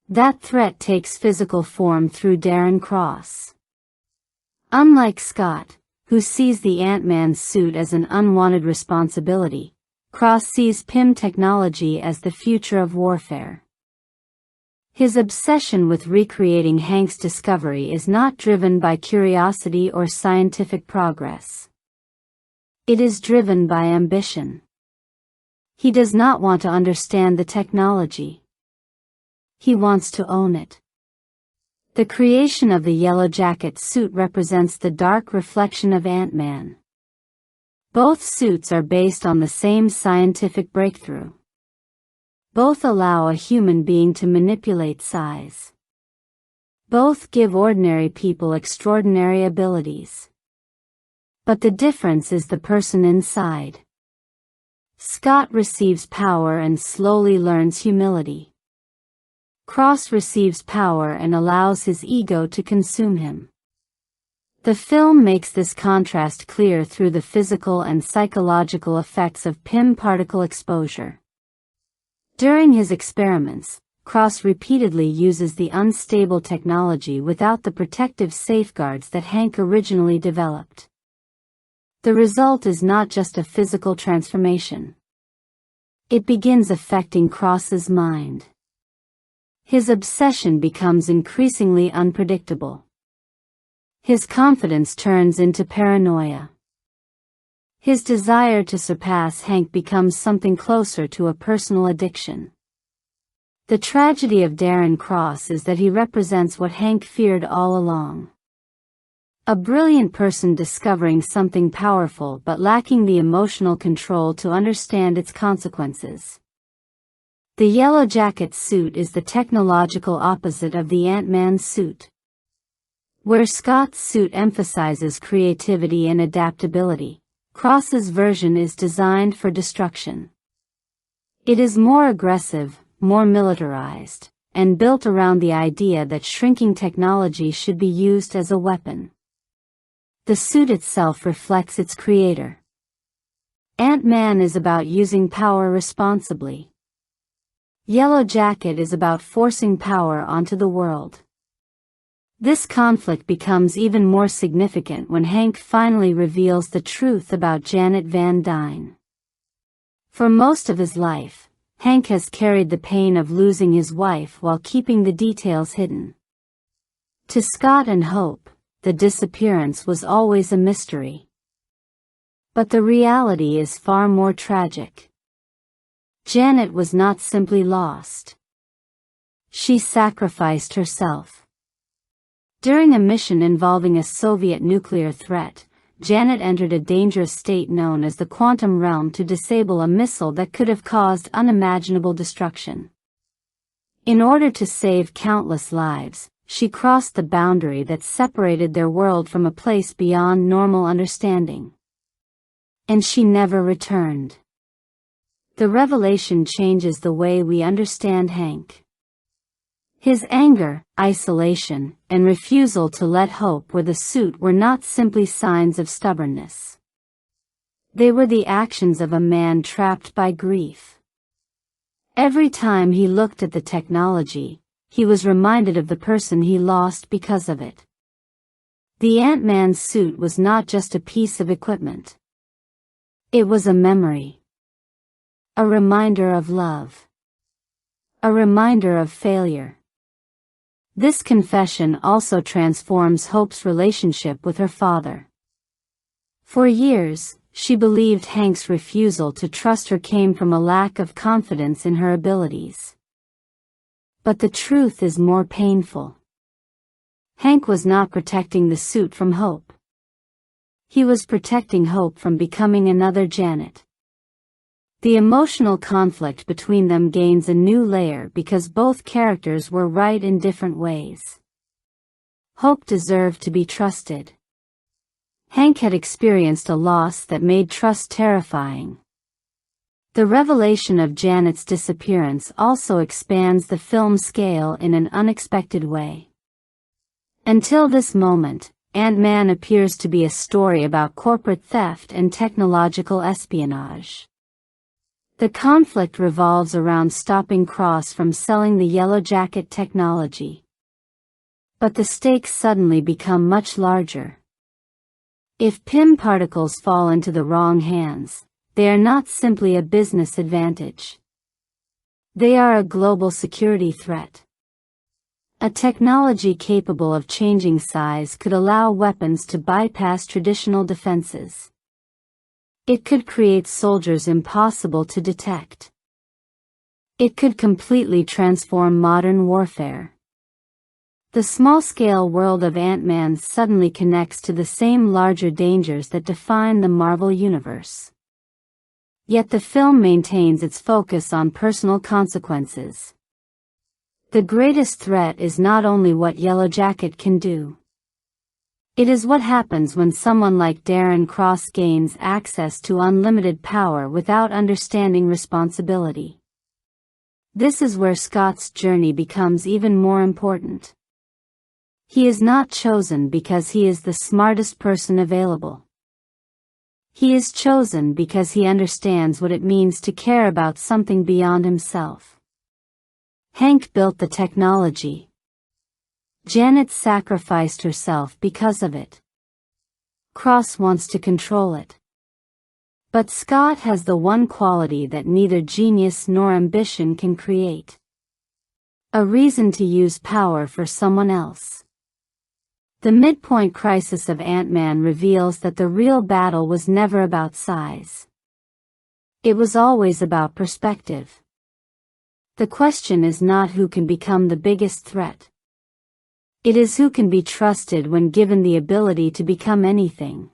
That threat takes physical form through Darren Cross. Unlike Scott, who sees the Ant-Man suit as an unwanted responsibility, Cross sees Pym technology as the future of warfare. His obsession with recreating Hank's discovery is not driven by curiosity or scientific progress. It is driven by ambition. He does not want to understand the technology. He wants to own it. The creation of the Yellow Jacket suit represents the dark reflection of Ant-Man. Both suits are based on the same scientific breakthrough. Both allow a human being to manipulate size. Both give ordinary people extraordinary abilities. But the difference is the person inside. Scott receives power and slowly learns humility. Cross receives power and allows his ego to consume him. The film makes this contrast clear through the physical and psychological effects of Pym particle exposure. During his experiments, Cross repeatedly uses the unstable technology without the protective safeguards that Hank originally developed. The result is not just a physical transformation. It begins affecting Cross's mind. His obsession becomes increasingly unpredictable. His confidence turns into paranoia. His desire to surpass Hank becomes something closer to a personal addiction. The tragedy of Darren Cross is that he represents what Hank feared all along. A brilliant person discovering something powerful but lacking the emotional control to understand its consequences. The Yellow Jacket suit is the technological opposite of the Ant-Man suit. Where Scott's suit emphasizes creativity and adaptability, Cross's version is designed for destruction. It is more aggressive, more militarized, and built around the idea that shrinking technology should be used as a weapon. The suit itself reflects its creator. Ant-Man is about using power responsibly. Yellow Jacket is about forcing power onto the world. This conflict becomes even more significant when Hank finally reveals the truth about Janet Van Dyne. For most of his life, Hank has carried the pain of losing his wife while keeping the details hidden. To Scott and Hope, the disappearance was always a mystery. But the reality is far more tragic. Janet was not simply lost. She sacrificed herself. During a mission involving a Soviet nuclear threat, Janet entered a dangerous state known as the quantum realm to disable a missile that could have caused unimaginable destruction. In order to save countless lives, she crossed the boundary that separated their world from a place beyond normal understanding. And she never returned. The revelation changes the way we understand Hank. His anger, isolation, and refusal to let hope with the suit were not simply signs of stubbornness. They were the actions of a man trapped by grief. Every time he looked at the technology, he was reminded of the person he lost because of it. The Ant-Man suit was not just a piece of equipment. It was a memory. A reminder of love. A reminder of failure. This confession also transforms Hope's relationship with her father. For years, she believed Hank's refusal to trust her came from a lack of confidence in her abilities. But the truth is more painful. Hank was not protecting the suit from Hope. He was protecting Hope from becoming another Janet. The emotional conflict between them gains a new layer because both characters were right in different ways. Hope deserved to be trusted. Hank had experienced a loss that made trust terrifying. The revelation of Janet's disappearance also expands the film's scale in an unexpected way. Until this moment, Ant-Man appears to be a story about corporate theft and technological espionage. The conflict revolves around stopping Cross from selling the Yellow Jacket technology. But the stakes suddenly become much larger. If PIM particles fall into the wrong hands, they are not simply a business advantage. They are a global security threat. A technology capable of changing size could allow weapons to bypass traditional defenses. It could create soldiers impossible to detect. It could completely transform modern warfare. The small-scale world of Ant-Man suddenly connects to the same larger dangers that define the Marvel Universe. Yet the film maintains its focus on personal consequences. The greatest threat is not only what Yellow Jacket can do. It is what happens when someone like Darren Cross gains access to unlimited power without understanding responsibility. This is where Scott's journey becomes even more important. He is not chosen because he is the smartest person available. He is chosen because he understands what it means to care about something beyond himself. Hank built the technology. Janet sacrificed herself because of it. Cross wants to control it. But Scott has the one quality that neither genius nor ambition can create. A reason to use power for someone else. The midpoint crisis of Ant-Man reveals that the real battle was never about size. It was always about perspective. The question is not who can become the biggest threat. It is who can be trusted when given the ability to become anything.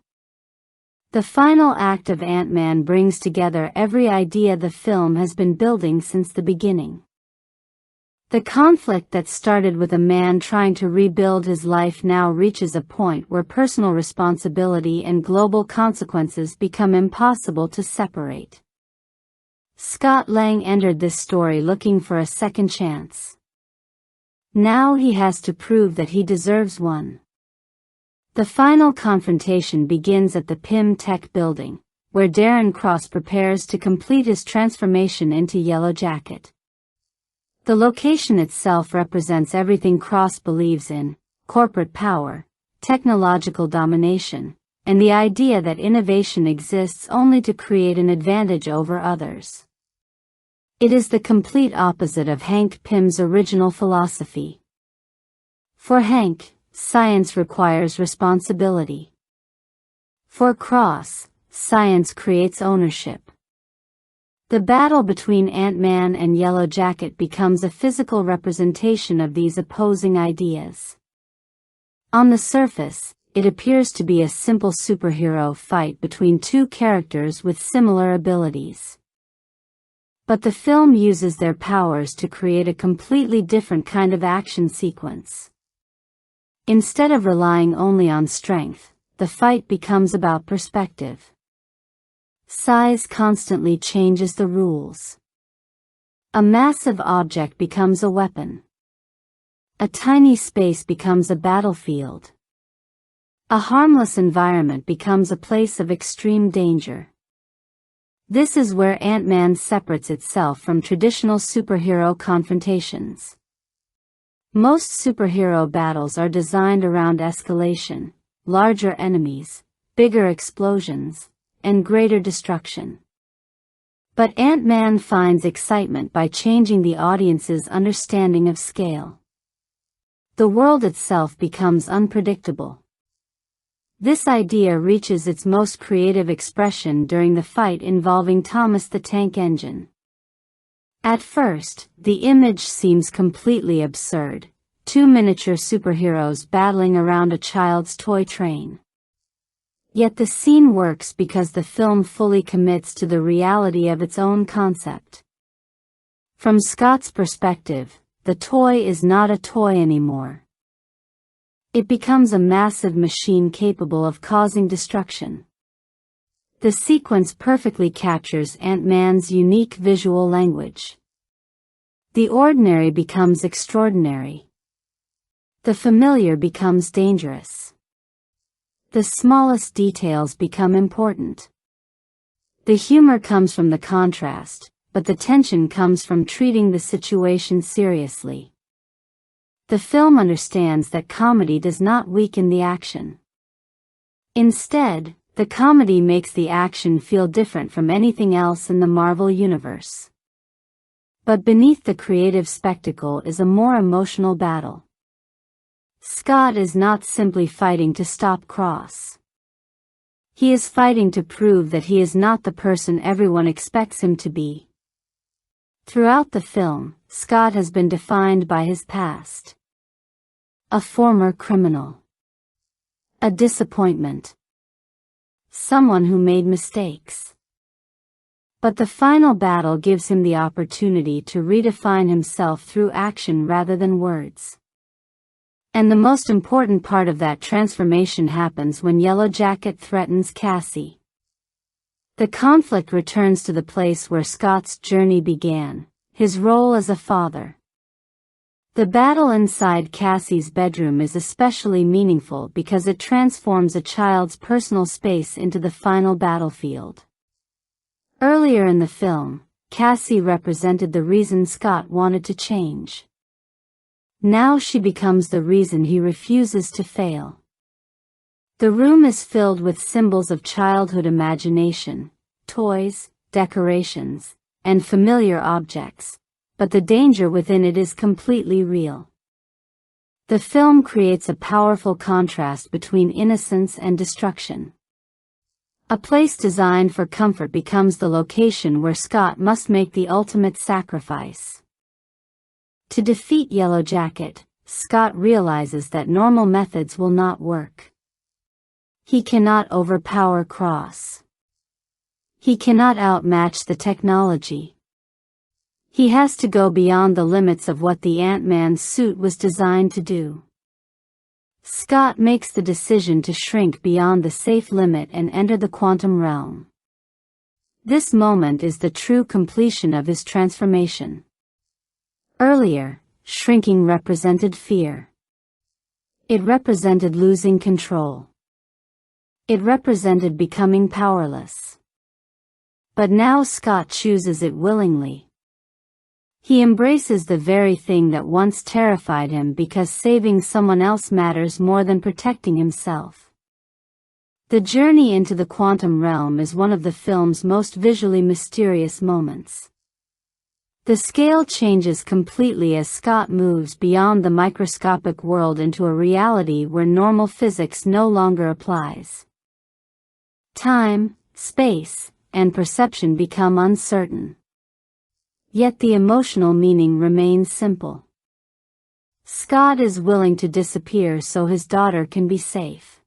The final act of Ant-Man brings together every idea the film has been building since the beginning. The conflict that started with a man trying to rebuild his life now reaches a point where personal responsibility and global consequences become impossible to separate. Scott Lang entered this story looking for a second chance. Now he has to prove that he deserves one. The final confrontation begins at the PIM Tech building, where Darren Cross prepares to complete his transformation into Yellow Jacket. The location itself represents everything Cross believes in: corporate power, technological domination, and the idea that innovation exists only to create an advantage over others. It is the complete opposite of Hank Pym's original philosophy. For Hank, science requires responsibility. For Cross, science creates ownership. The battle between Ant-Man and Yellow Jacket becomes a physical representation of these opposing ideas. On the surface, it appears to be a simple superhero fight between two characters with similar abilities. But the film uses their powers to create a completely different kind of action sequence. Instead of relying only on strength, the fight becomes about perspective. Size constantly changes the rules. A massive object becomes a weapon. A tiny space becomes a battlefield. A harmless environment becomes a place of extreme danger. This is where Ant-Man separates itself from traditional superhero confrontations. Most superhero battles are designed around escalation, larger enemies, bigger explosions, and greater destruction. But Ant-Man finds excitement by changing the audience's understanding of scale. The world itself becomes unpredictable. This idea reaches its most creative expression during the fight involving Thomas the Tank Engine. At first, the image seems completely absurd. Two miniature superheroes battling around a child's toy train. Yet the scene works because the film fully commits to the reality of its own concept. From Scott's perspective, the toy is not a toy anymore. It becomes a massive machine capable of causing destruction. The sequence perfectly captures Ant-Man's unique visual language. The ordinary becomes extraordinary. The familiar becomes dangerous. The smallest details become important. The humor comes from the contrast, but the tension comes from treating the situation seriously. The film understands that comedy does not weaken the action. Instead, the comedy makes the action feel different from anything else in the Marvel Universe. But beneath the creative spectacle is a more emotional battle. Scott is not simply fighting to stop Cross. He is fighting to prove that he is not the person everyone expects him to be. Throughout the film, Scott has been defined by his past. A former criminal. A disappointment. Someone who made mistakes. But the final battle gives him the opportunity to redefine himself through action rather than words. And the most important part of that transformation happens when Yellow Jacket threatens Cassie. The conflict returns to the place where Scott's journey began, his role as a father. The battle inside Cassie's bedroom is especially meaningful because it transforms a child's personal space into the final battlefield. Earlier in the film, Cassie represented the reason Scott wanted to change. Now she becomes the reason he refuses to fail. The room is filled with symbols of childhood imagination, toys, decorations, and familiar objects, but the danger within it is completely real. The film creates a powerful contrast between innocence and destruction. A place designed for comfort becomes the location where Scott must make the ultimate sacrifice. To defeat Yellow Jacket, Scott realizes that normal methods will not work. He cannot overpower Cross. He cannot outmatch the technology. He has to go beyond the limits of what the Ant-Man suit was designed to do. Scott makes the decision to shrink beyond the safe limit and enter the quantum realm. This moment is the true completion of his transformation. Earlier, shrinking represented fear. It represented losing control. It represented becoming powerless. But now Scott chooses it willingly. He embraces the very thing that once terrified him because saving someone else matters more than protecting himself. The journey into the quantum realm is one of the film's most visually mysterious moments. The scale changes completely as Scott moves beyond the microscopic world into a reality where normal physics no longer applies. Time, space, and perception become uncertain. Yet the emotional meaning remains simple. Scott is willing to disappear so his daughter can be safe.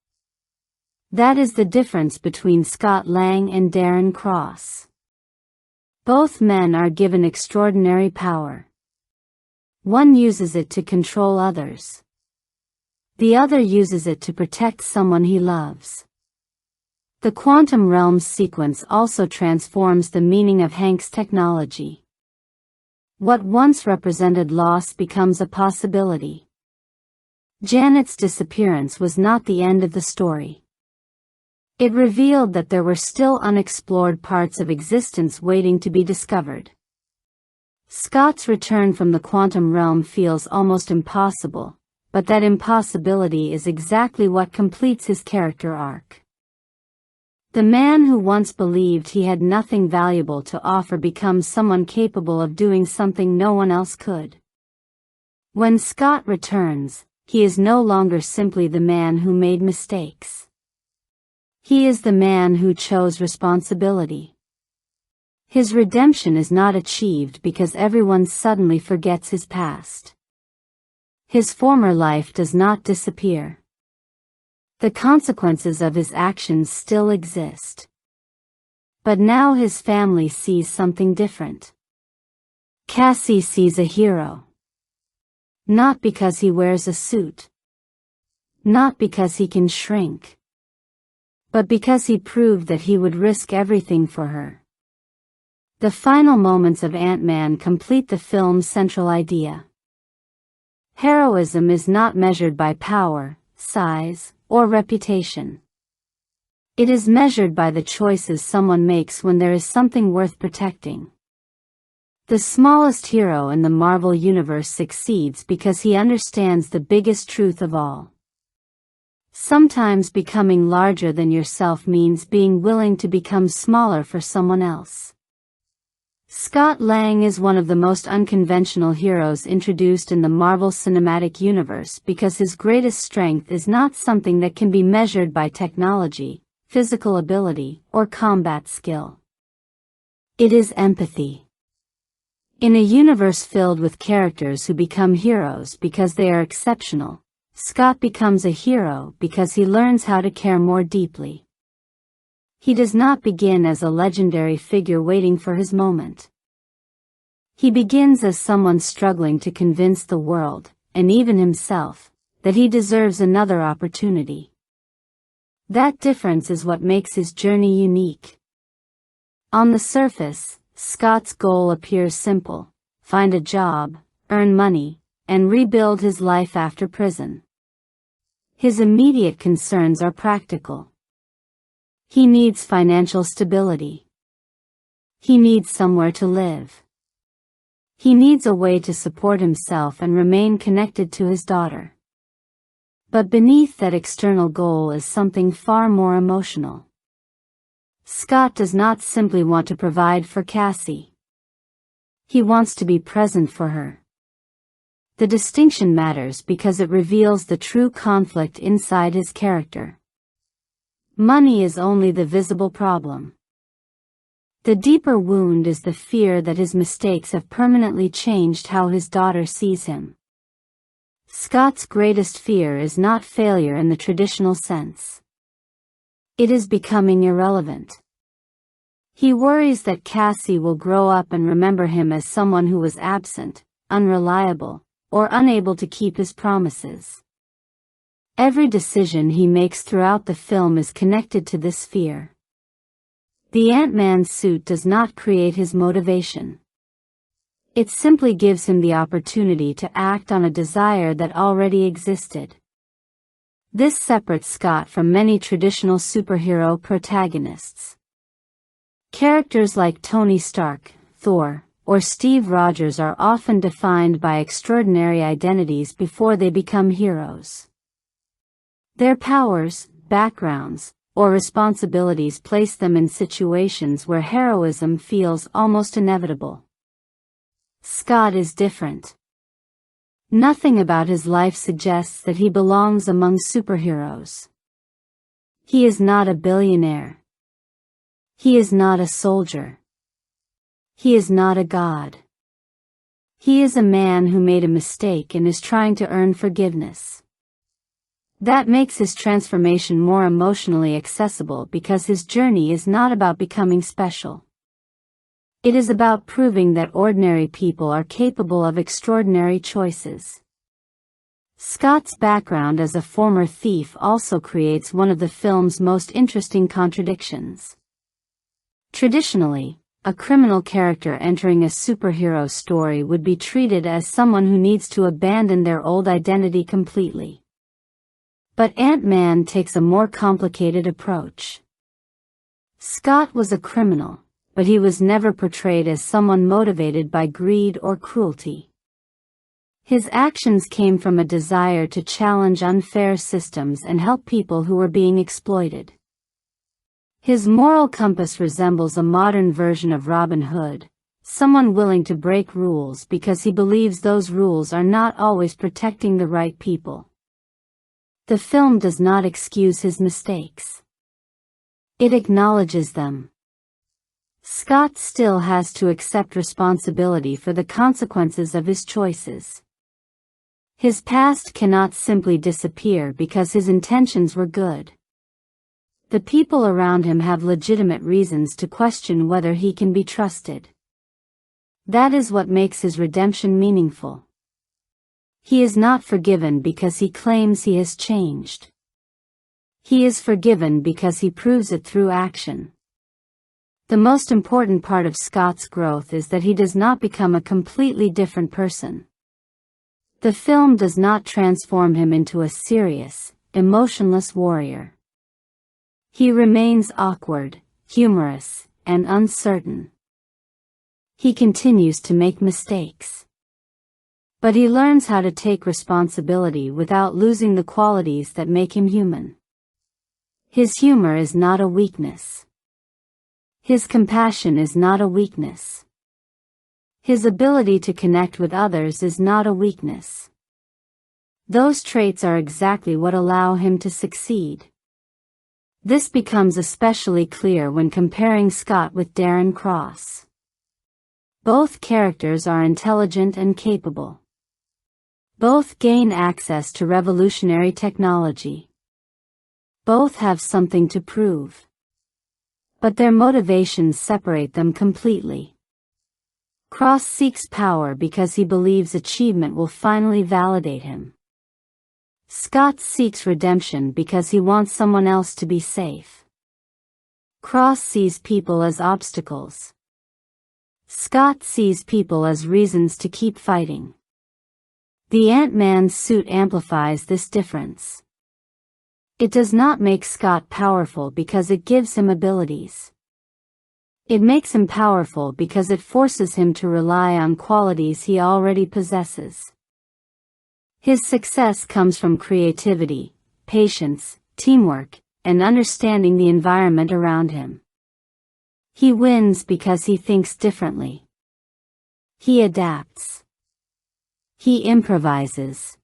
That is the difference between Scott Lang and Darren Cross. Both men are given extraordinary power. One uses it to control others. The other uses it to protect someone he loves. The quantum realms sequence also transforms the meaning of Hank's technology. What once represented loss becomes a possibility. Janet's disappearance was not the end of the story. It revealed that there were still unexplored parts of existence waiting to be discovered. Scott's return from the quantum realm feels almost impossible, but that impossibility is exactly what completes his character arc. The man who once believed he had nothing valuable to offer becomes someone capable of doing something no one else could. When Scott returns, he is no longer simply the man who made mistakes. He is the man who chose responsibility. His redemption is not achieved because everyone suddenly forgets his past. His former life does not disappear. The consequences of his actions still exist. But now his family sees something different. Cassie sees a hero. Not because he wears a suit. Not because he can shrink. But because he proved that he would risk everything for her. The final moments of Ant-Man complete the film's central idea. Heroism is not measured by power, size, or reputation. It is measured by the choices someone makes when there is something worth protecting. The smallest hero in the Marvel Universe succeeds because he understands the biggest truth of all. Sometimes becoming larger than yourself means being willing to become smaller for someone else. Scott Lang is one of the most unconventional heroes introduced in the Marvel Cinematic Universe because his greatest strength is not something that can be measured by technology, physical ability, or combat skill. It is empathy. In a universe filled with characters who become heroes because they are exceptional, Scott becomes a hero because he learns how to care more deeply. He does not begin as a legendary figure waiting for his moment. He begins as someone struggling to convince the world, and even himself, that he deserves another opportunity. That difference is what makes his journey unique. On the surface, Scott's goal appears simple: find a job, earn money, and rebuild his life after prison. His immediate concerns are practical. He needs financial stability. He needs somewhere to live. He needs a way to support himself and remain connected to his daughter. But beneath that external goal is something far more emotional. Scott does not simply want to provide for Cassie. He wants to be present for her. The distinction matters because it reveals the true conflict inside his character. Money is only the visible problem. The deeper wound is the fear that his mistakes have permanently changed how his daughter sees him. Scott's greatest fear is not failure in the traditional sense. It is becoming irrelevant. He worries that Cassie will grow up and remember him as someone who was absent, unreliable, or unable to keep his promises. Every decision he makes throughout the film is connected to this fear. The Ant-Man suit does not create his motivation. It simply gives him the opportunity to act on a desire that already existed. This separates Scott from many traditional superhero protagonists. Characters like Tony Stark, Thor, or Steve Rogers are often defined by extraordinary identities before they become heroes. Their powers, backgrounds, or responsibilities place them in situations where heroism feels almost inevitable. Scott is different. Nothing about his life suggests that he belongs among superheroes. He is not a billionaire. He is not a soldier. He is not a god. He is a man who made a mistake and is trying to earn forgiveness. That makes his transformation more emotionally accessible because his journey is not about becoming special. It is about proving that ordinary people are capable of extraordinary choices. Scott's background as a former thief also creates one of the film's most interesting contradictions. Traditionally, a criminal character entering a superhero story would be treated as someone who needs to abandon their old identity completely. But Ant-Man takes a more complicated approach. Scott was a criminal, but he was never portrayed as someone motivated by greed or cruelty. His actions came from a desire to challenge unfair systems and help people who were being exploited. His moral compass resembles a modern version of Robin Hood, someone willing to break rules because he believes those rules are not always protecting the right people. The film does not excuse his mistakes. It acknowledges them. Scott still has to accept responsibility for the consequences of his choices. His past cannot simply disappear because his intentions were good. The people around him have legitimate reasons to question whether he can be trusted. That is what makes his redemption meaningful. He is not forgiven because he claims he has changed. He is forgiven because he proves it through action. The most important part of Scott's growth is that he does not become a completely different person. The film does not transform him into a serious, emotionless warrior. He remains awkward, humorous, and uncertain. He continues to make mistakes. But he learns how to take responsibility without losing the qualities that make him human. His humor is not a weakness. His compassion is not a weakness. His ability to connect with others is not a weakness. Those traits are exactly what allow him to succeed. This becomes especially clear when comparing Scott with Darren Cross. Both characters are intelligent and capable. Both gain access to revolutionary technology. Both have something to prove. But their motivations separate them completely. Cross seeks power because he believes achievement will finally validate him. Scott seeks redemption because he wants someone else to be safe. Cross sees people as obstacles. Scott sees people as reasons to keep fighting. The Ant-Man's suit amplifies this difference. It does not make Scott powerful because it gives him abilities. It makes him powerful because it forces him to rely on qualities he already possesses. His success comes from creativity, patience, teamwork, and understanding the environment around him. He wins because he thinks differently. He adapts. He improvises.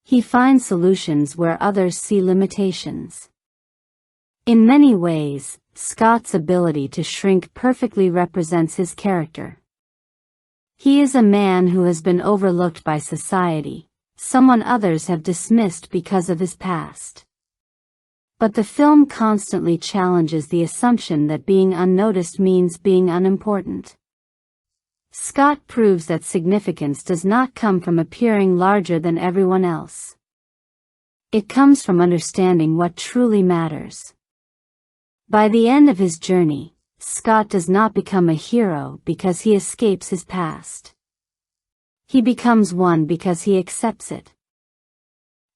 He finds solutions where others see limitations. In many ways, Scott's ability to shrink perfectly represents his character. He is a man who has been overlooked by society, someone others have dismissed because of his past. But the film constantly challenges the assumption that being unnoticed means being unimportant. Scott proves that significance does not come from appearing larger than everyone else. It comes from understanding what truly matters. By the end of his journey, Scott does not become a hero because he escapes his past. He becomes one because he accepts it.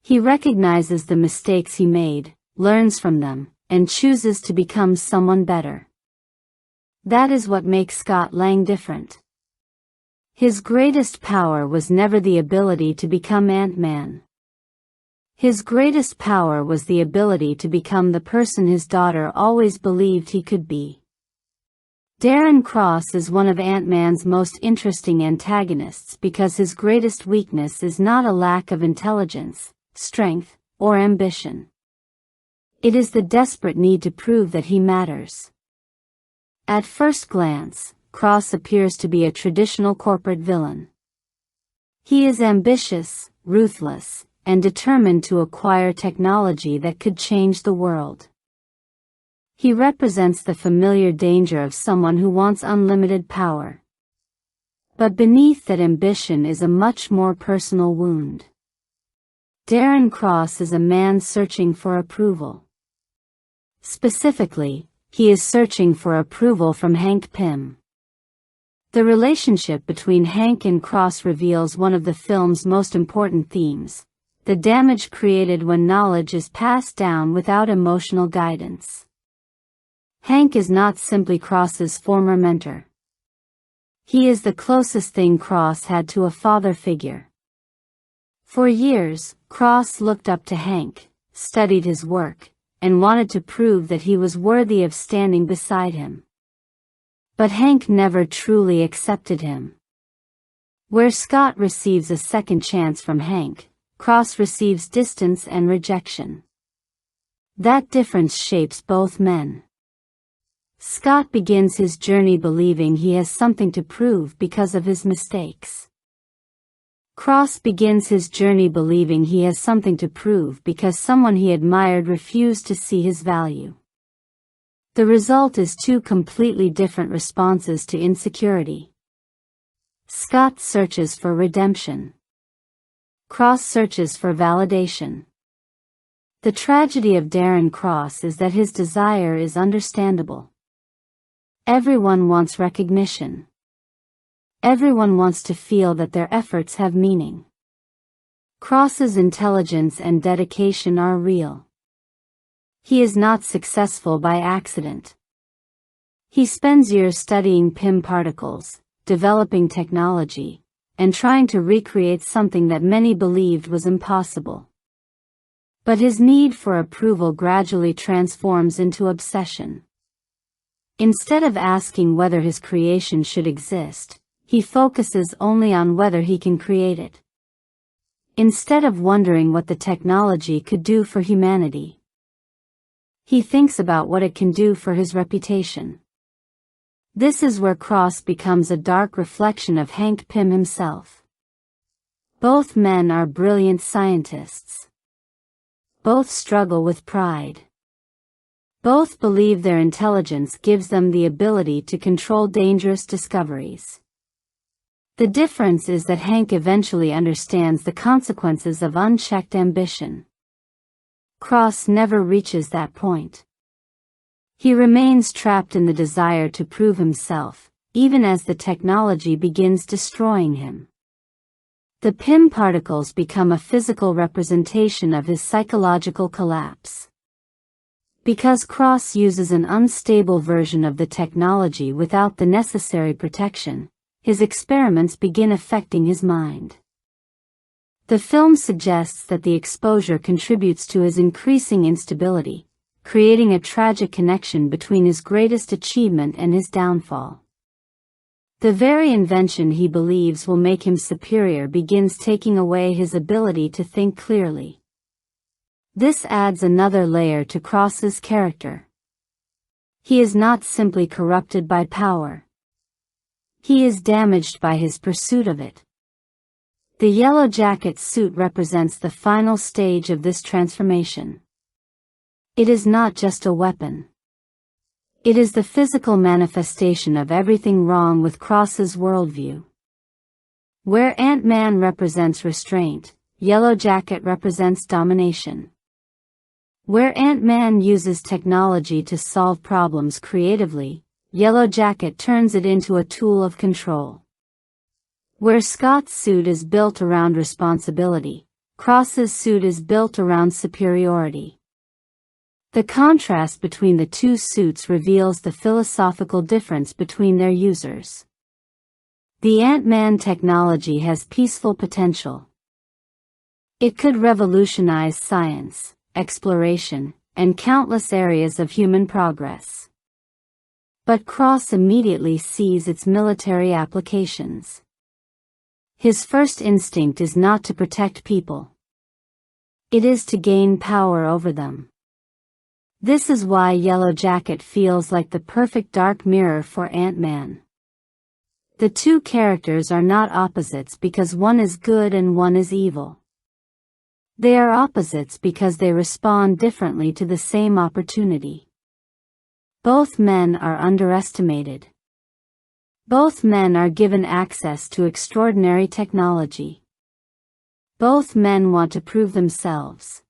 He recognizes the mistakes he made, learns from them, and chooses to become someone better. That is what makes Scott Lang different. His greatest power was never the ability to become Ant-Man. His greatest power was the ability to become the person his daughter always believed he could be. Darren Cross is one of Ant-Man's most interesting antagonists because his greatest weakness is not a lack of intelligence, strength, or ambition. It is the desperate need to prove that he matters. At first glance, Cross appears to be a traditional corporate villain. He is ambitious, ruthless, and determined to acquire technology that could change the world. He represents the familiar danger of someone who wants unlimited power. But beneath that ambition is a much more personal wound. Darren Cross is a man searching for approval. Specifically, he is searching for approval from Hank Pym. The relationship between Hank and Cross reveals one of the film's most important themes: the damage created when knowledge is passed down without emotional guidance. Hank is not simply Cross's former mentor. He is the closest thing Cross had to a father figure. For years, Cross looked up to Hank, studied his work, and wanted to prove that he was worthy of standing beside him. But Hank never truly accepted him. Where Scott receives a second chance from Hank, Cross receives distance and rejection. That difference shapes both men. Scott begins his journey believing he has something to prove because of his mistakes. Cross begins his journey believing he has something to prove because someone he admired refused to see his value. The result is two completely different responses to insecurity. Scott searches for redemption. Cross searches for validation. The tragedy of Darren Cross is that his desire is understandable. Everyone wants recognition. Everyone wants to feel that their efforts have meaning. Cross's intelligence and dedication are real. He is not successful by accident. He spends years studying PIM particles, developing technology, and trying to recreate something that many believed was impossible. But his need for approval gradually transforms into obsession. Instead of asking whether his creation should exist, he focuses only on whether he can create it. Instead of wondering what the technology could do for humanity, he thinks about what it can do for his reputation. This is where Cross becomes a dark reflection of Hank Pym himself. Both men are brilliant scientists. Both struggle with pride. Both believe their intelligence gives them the ability to control dangerous discoveries. The difference is that Hank eventually understands the consequences of unchecked ambition. Cross never reaches that point. He remains trapped in the desire to prove himself, even as the technology begins destroying him. The PIM particles become a physical representation of his psychological collapse. Because Cross uses an unstable version of the technology without the necessary protection, his experiments begin affecting his mind. The film suggests that the exposure contributes to his increasing instability, creating a tragic connection between his greatest achievement and his downfall. The very invention he believes will make him superior begins taking away his ability to think clearly. This adds another layer to Cross's character. He is not simply corrupted by power. He is damaged by his pursuit of it. The yellow jacket suit represents the final stage of this transformation. It is not just a weapon. It is the physical manifestation of everything wrong with Cross's worldview. Where Ant-Man represents restraint, Yellow Jacket represents domination. Where Ant-Man uses technology to solve problems creatively, Yellow Jacket turns it into a tool of control. Where Scott's suit is built around responsibility, Cross's suit is built around superiority. The contrast between the two suits reveals the philosophical difference between their users. The Ant-Man technology has peaceful potential. It could revolutionize science, exploration, and countless areas of human progress. But Cross immediately sees its military applications. His first instinct is not to protect people. It is to gain power over them. This is why Yellow Jacket feels like the perfect dark mirror for Ant-Man. The two characters are not opposites because one is good and one is evil. They are opposites because they respond differently to the same opportunity. Both men are underestimated. Both men are given access to extraordinary technology. Both men want to prove themselves.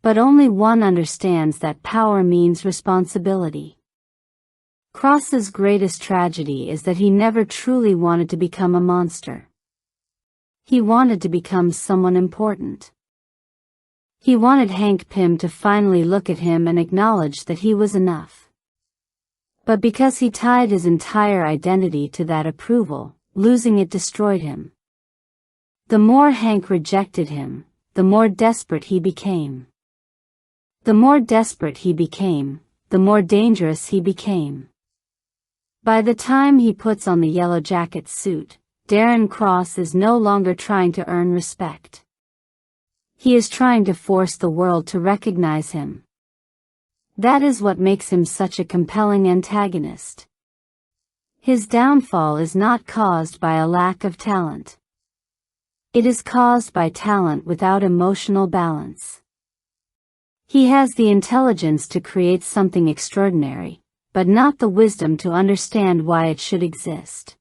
But only one understands that power means responsibility. Cross's greatest tragedy is that he never truly wanted to become a monster. He wanted to become someone important. He wanted Hank Pym to finally look at him and acknowledge that he was enough. But because he tied his entire identity to that approval, losing it destroyed him. The more Hank rejected him, the more desperate he became. The more desperate he became, the more dangerous he became. By the time he puts on the Yellow Jacket suit, Darren Cross is no longer trying to earn respect. He is trying to force the world to recognize him. That is what makes him such a compelling antagonist. His downfall is not caused by a lack of talent. It is caused by talent without emotional balance. He has the intelligence to create something extraordinary, but not the wisdom to understand why it should exist.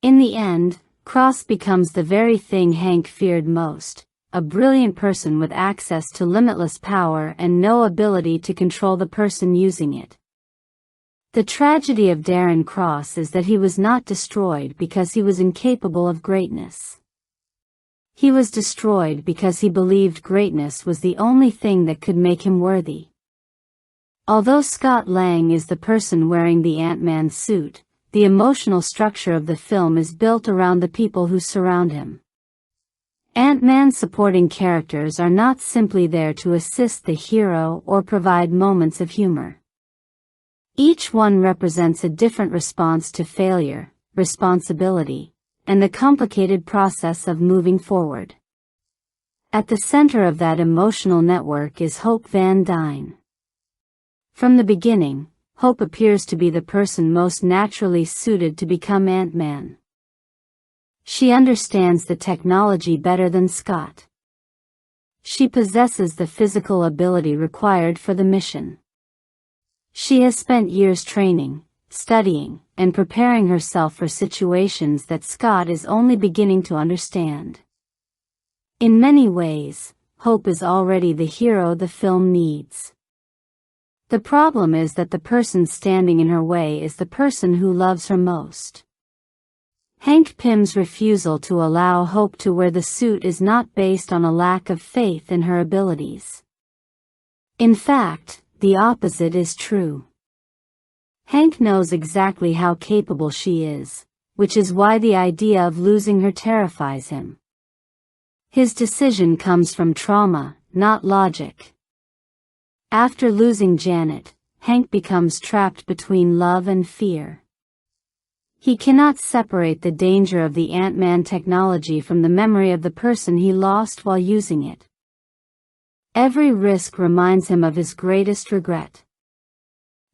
In the end, Cross becomes the very thing Hank feared most, a brilliant person with access to limitless power and no ability to control the person using it. The tragedy of Darren Cross is that he was not destroyed because he was incapable of greatness. He was destroyed because he believed greatness was the only thing that could make him worthy. Although Scott Lang is the person wearing the Ant-Man suit, the emotional structure of the film is built around the people who surround him. Ant-Man's supporting characters are not simply there to assist the hero or provide moments of humor. Each one represents a different response to failure, responsibility, and the complicated process of moving forward. At the center of that emotional network is Hope Van Dyne. From the beginning, Hope appears to be the person most naturally suited to become Ant-Man. She understands the technology better than Scott. She possesses the physical ability required for the mission. She has spent years training, studying, and preparing herself for situations that Scott is only beginning to understand. In many ways, Hope is already the hero the film needs. The problem is that the person standing in her way is the person who loves her most. Hank Pym's refusal to allow Hope to wear the suit is not based on a lack of faith in her abilities. In fact, the opposite is true. Hank knows exactly how capable she is, which is why the idea of losing her terrifies him. His decision comes from trauma, not logic. After losing Janet, Hank becomes trapped between love and fear. He cannot separate the danger of the Ant-Man technology from the memory of the person he lost while using it. Every risk reminds him of his greatest regret.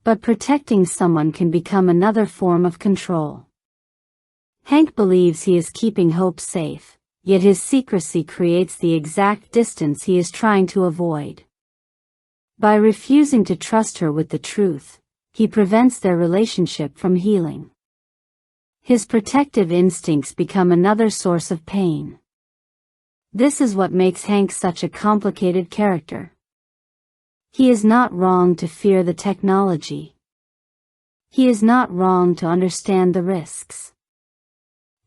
But protecting someone can become another form of control. Hank believes he is keeping Hope safe, yet his secrecy creates the exact distance he is trying to avoid. By refusing to trust her with the truth, he prevents their relationship from healing. His protective instincts become another source of pain. This is what makes Hank such a complicated character. He is not wrong to fear the technology. He is not wrong to understand the risks.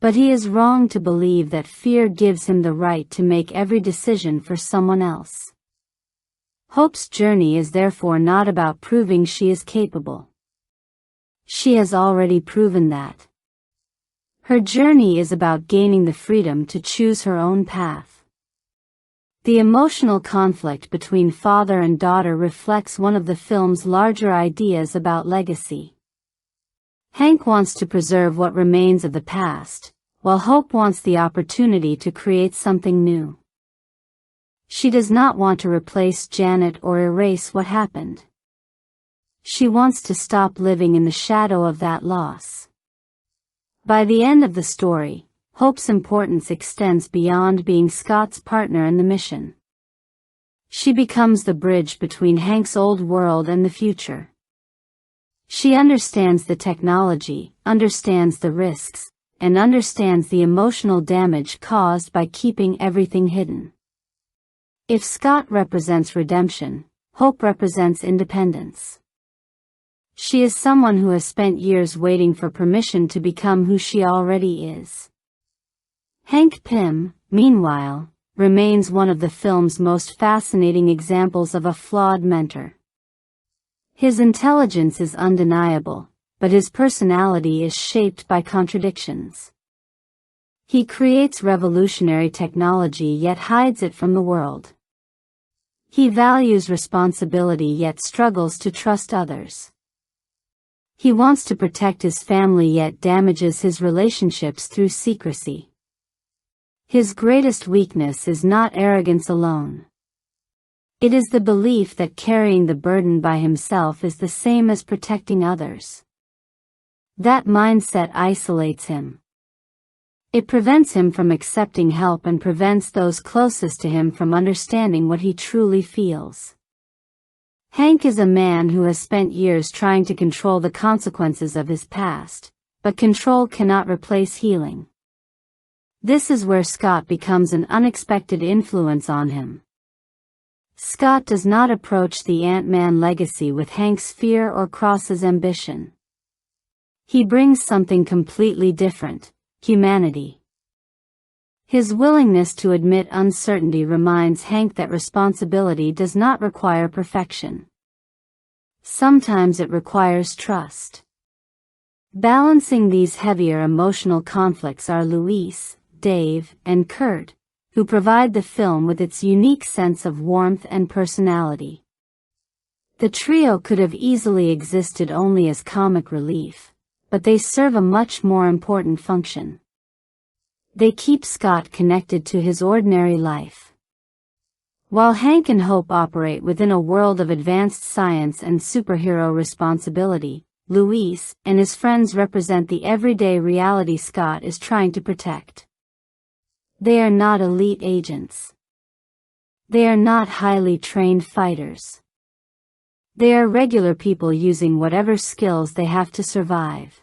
But he is wrong to believe that fear gives him the right to make every decision for someone else. Hope's journey is therefore not about proving she is capable. She has already proven that. Her journey is about gaining the freedom to choose her own path. The emotional conflict between father and daughter reflects one of the film's larger ideas about legacy. Hank wants to preserve what remains of the past, while Hope wants the opportunity to create something new. She does not want to replace Janet or erase what happened. She wants to stop living in the shadow of that loss. By the end of the story, Hope's importance extends beyond being Scott's partner in the mission. She becomes the bridge between Hank's old world and the future. She understands the technology, understands the risks, and understands the emotional damage caused by keeping everything hidden. If Scott represents redemption, Hope represents independence. She is someone who has spent years waiting for permission to become who she already is. Hank Pym, meanwhile, remains one of the film's most fascinating examples of a flawed mentor. His intelligence is undeniable, but his personality is shaped by contradictions. He creates revolutionary technology yet hides it from the world. He values responsibility yet struggles to trust others. He wants to protect his family yet damages his relationships through secrecy. His greatest weakness is not arrogance alone. It is the belief that carrying the burden by himself is the same as protecting others. That mindset isolates him. It prevents him from accepting help and prevents those closest to him from understanding what he truly feels. Hank is a man who has spent years trying to control the consequences of his past, but control cannot replace healing. This is where Scott becomes an unexpected influence on him. Scott does not approach the Ant-Man legacy with Hank's fear or Cross's ambition. He brings something completely different: humanity. His willingness to admit uncertainty reminds Hank that responsibility does not require perfection. Sometimes it requires trust. Balancing these heavier emotional conflicts are Luis, Dave, and Kurt, who provide the film with its unique sense of warmth and personality. The trio could have easily existed only as comic relief, but they serve a much more important function. They keep Scott connected to his ordinary life. While Hank and Hope operate within a world of advanced science and superhero responsibility, Luis and his friends represent the everyday reality Scott is trying to protect. They are not elite agents. They are not highly trained fighters. They are regular people using whatever skills they have to survive.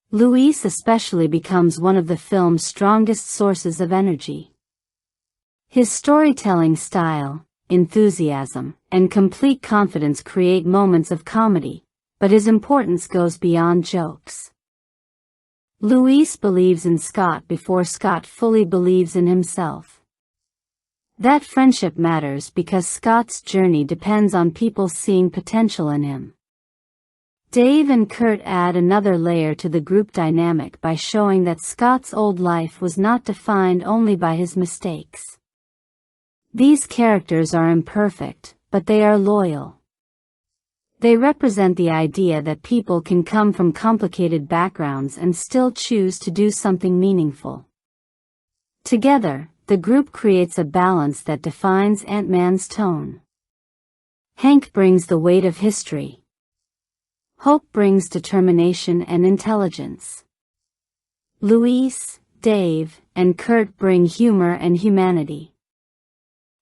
Luis especially becomes one of the film's strongest sources of energy. His storytelling style, enthusiasm, and complete confidence create moments of comedy, but his importance goes beyond jokes. Luis believes in Scott before Scott fully believes in himself. That friendship matters because Scott's journey depends on people seeing potential in him. Dave and Kurt add another layer to the group dynamic by showing that Scott's old life was not defined only by his mistakes. These characters are imperfect, but they are loyal. They represent the idea that people can come from complicated backgrounds and still choose to do something meaningful. Together, the group creates a balance that defines Ant-Man's tone. Hank brings the weight of history. Hope brings determination and intelligence. Luis, Dave, and Kurt bring humor and humanity.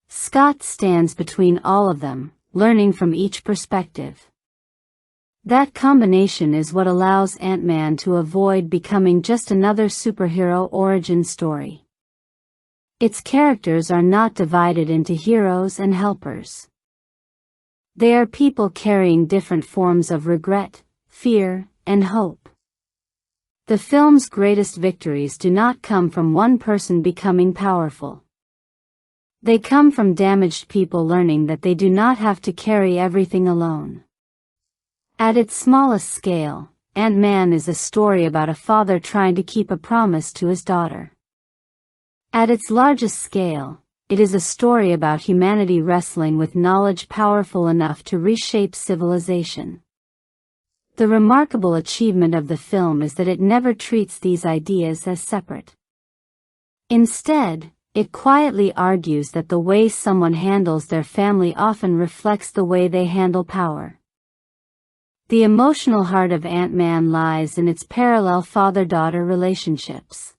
Scott stands between all of them, learning from each perspective. That combination is what allows Ant-Man to avoid becoming just another superhero origin story. Its characters are not divided into heroes and helpers. They are people carrying different forms of regret, fear, and hope. The film's greatest victories do not come from one person becoming powerful. They come from damaged people learning that they do not have to carry everything alone. At its smallest scale, Ant-Man is a story about a father trying to keep a promise to his daughter. At its largest scale, it is a story about humanity wrestling with knowledge powerful enough to reshape civilization. The remarkable achievement of the film is that it never treats these ideas as separate. Instead, it quietly argues that the way someone handles their family often reflects the way they handle power. The emotional heart of Ant-Man lies in its parallel father-daughter relationships.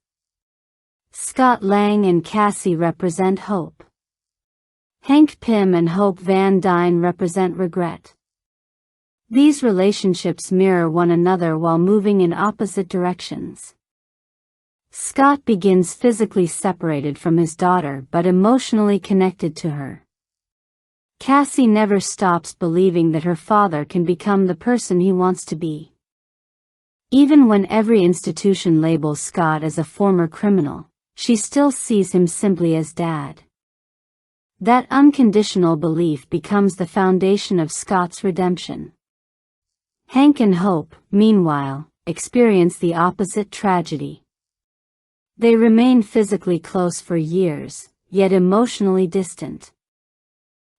Scott Lang and Cassie represent hope. Hank Pym and Hope Van Dyne represent regret. These relationships mirror one another while moving in opposite directions. Scott begins physically separated from his daughter but emotionally connected to her. Cassie never stops believing that her father can become the person he wants to be. Even when every institution labels Scott as a former criminal, she still sees him simply as Dad. That unconditional belief becomes the foundation of Scott's redemption. Hank and Hope, meanwhile, experience the opposite tragedy. They remain physically close for years, yet emotionally distant.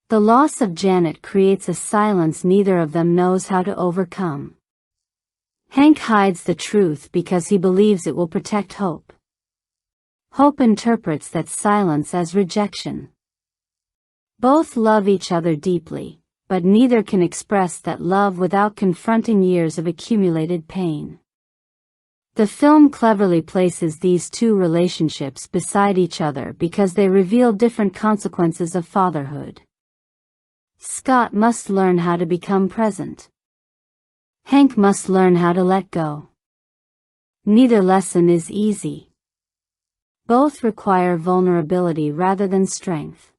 The loss of Janet creates a silence neither of them knows how to overcome. Hank hides the truth because he believes it will protect Hope. Hope interprets that silence as rejection. Both love each other deeply, but neither can express that love without confronting years of accumulated pain. The film cleverly places these two relationships beside each other because they reveal different consequences of fatherhood. Scott must learn how to become present. Hank must learn how to let go. Neither lesson is easy. Both require vulnerability rather than strength.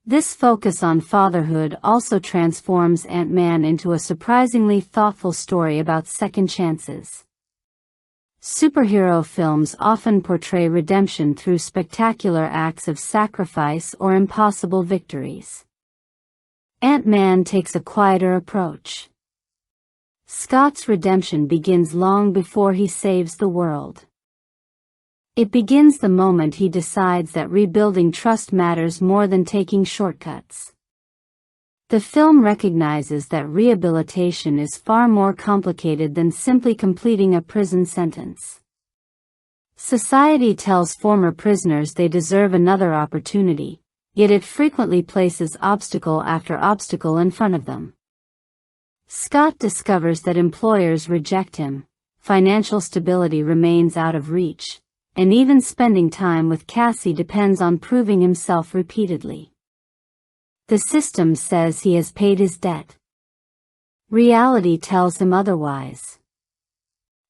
This focus on fatherhood also transforms Ant-Man into a surprisingly thoughtful story about second chances. Superhero films often portray redemption through spectacular acts of sacrifice or impossible victories. Ant-Man takes a quieter approach. Scott's redemption begins long before he saves the world. It begins the moment he decides that rebuilding trust matters more than taking shortcuts. The film recognizes that rehabilitation is far more complicated than simply completing a prison sentence. Society tells former prisoners they deserve another opportunity, yet it frequently places obstacle after obstacle in front of them. Scott discovers that employers reject him, financial stability remains out of reach, and even spending time with Cassie depends on proving himself repeatedly. The system says he has paid his debt. Reality tells him otherwise.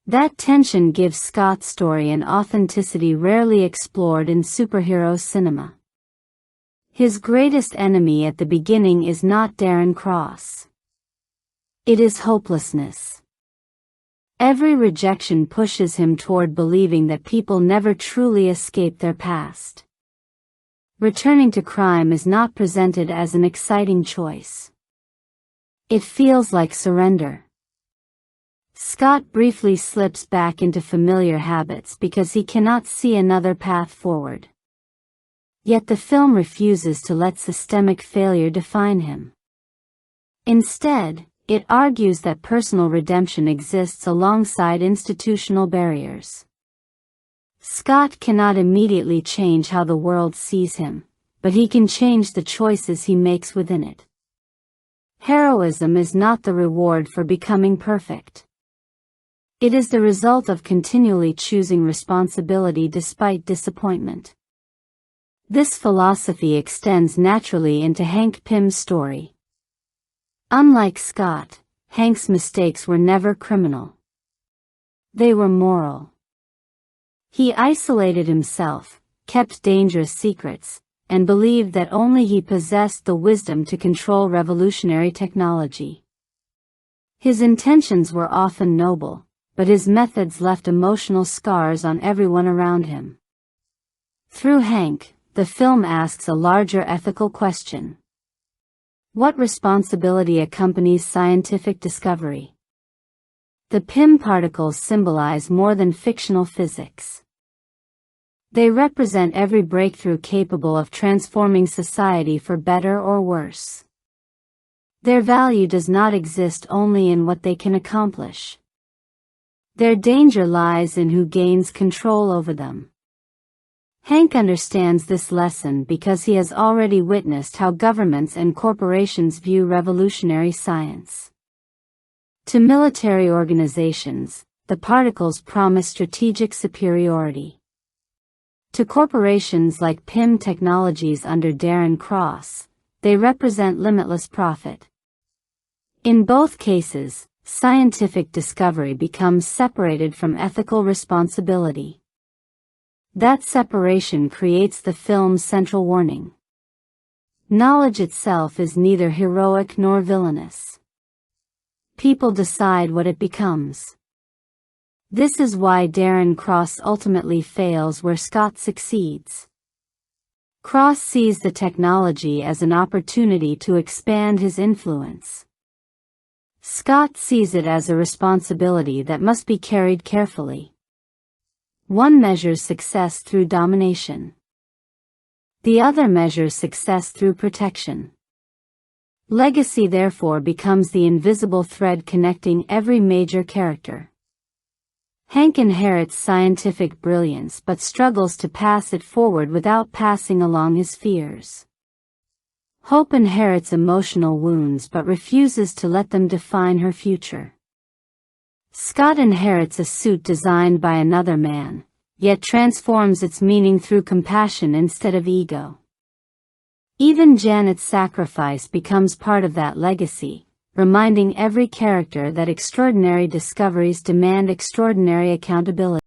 That tension gives Scott's story an authenticity rarely explored in superhero cinema. His greatest enemy at the beginning is not Darren Cross. It is hopelessness. Every rejection pushes him toward believing that people never truly escape their past. Returning to crime is not presented as an exciting choice. It feels like surrender. Scott briefly slips back into familiar habits because he cannot see another path forward. Yet the film refuses to let systemic failure define him. Instead, it argues that personal redemption exists alongside institutional barriers. Scott cannot immediately change how the world sees him, but he can change the choices he makes within it. Heroism is not the reward for becoming perfect. It is the result of continually choosing responsibility despite disappointment. This philosophy extends naturally into Hank Pym's story. Unlike Scott, Hank's mistakes were never criminal. They were moral. He isolated himself, kept dangerous secrets, and believed that only he possessed the wisdom to control revolutionary technology. His intentions were often noble, but his methods left emotional scars on everyone around him. Through Hank, the film asks a larger ethical question. What responsibility accompanies scientific discovery? The Pym particles symbolize more than fictional physics. They represent every breakthrough capable of transforming society for better or worse. Their value does not exist only in what they can accomplish. Their danger lies in who gains control over them. Hank understands this lesson because he has already witnessed how governments and corporations view revolutionary science. To military organizations, the particles promise strategic superiority. To corporations like Pym Technologies under Darren Cross, they represent limitless profit. In both cases, scientific discovery becomes separated from ethical responsibility. That separation creates the film's central warning. Knowledge itself is neither heroic nor villainous. People decide what it becomes. This is why Darren Cross ultimately fails where Scott succeeds. Cross sees the technology as an opportunity to expand his influence. Scott sees it as a responsibility that must be carried carefully. One measures success through domination. The other measures success through protection. Legacy therefore becomes the invisible thread connecting every major character. Hank inherits scientific brilliance but struggles to pass it forward without passing along his fears. Hope inherits emotional wounds but refuses to let them define her future. Scott inherits a suit designed by another man, yet transforms its meaning through compassion instead of ego. Even Janet's sacrifice becomes part of that legacy, reminding every character that extraordinary discoveries demand extraordinary accountability.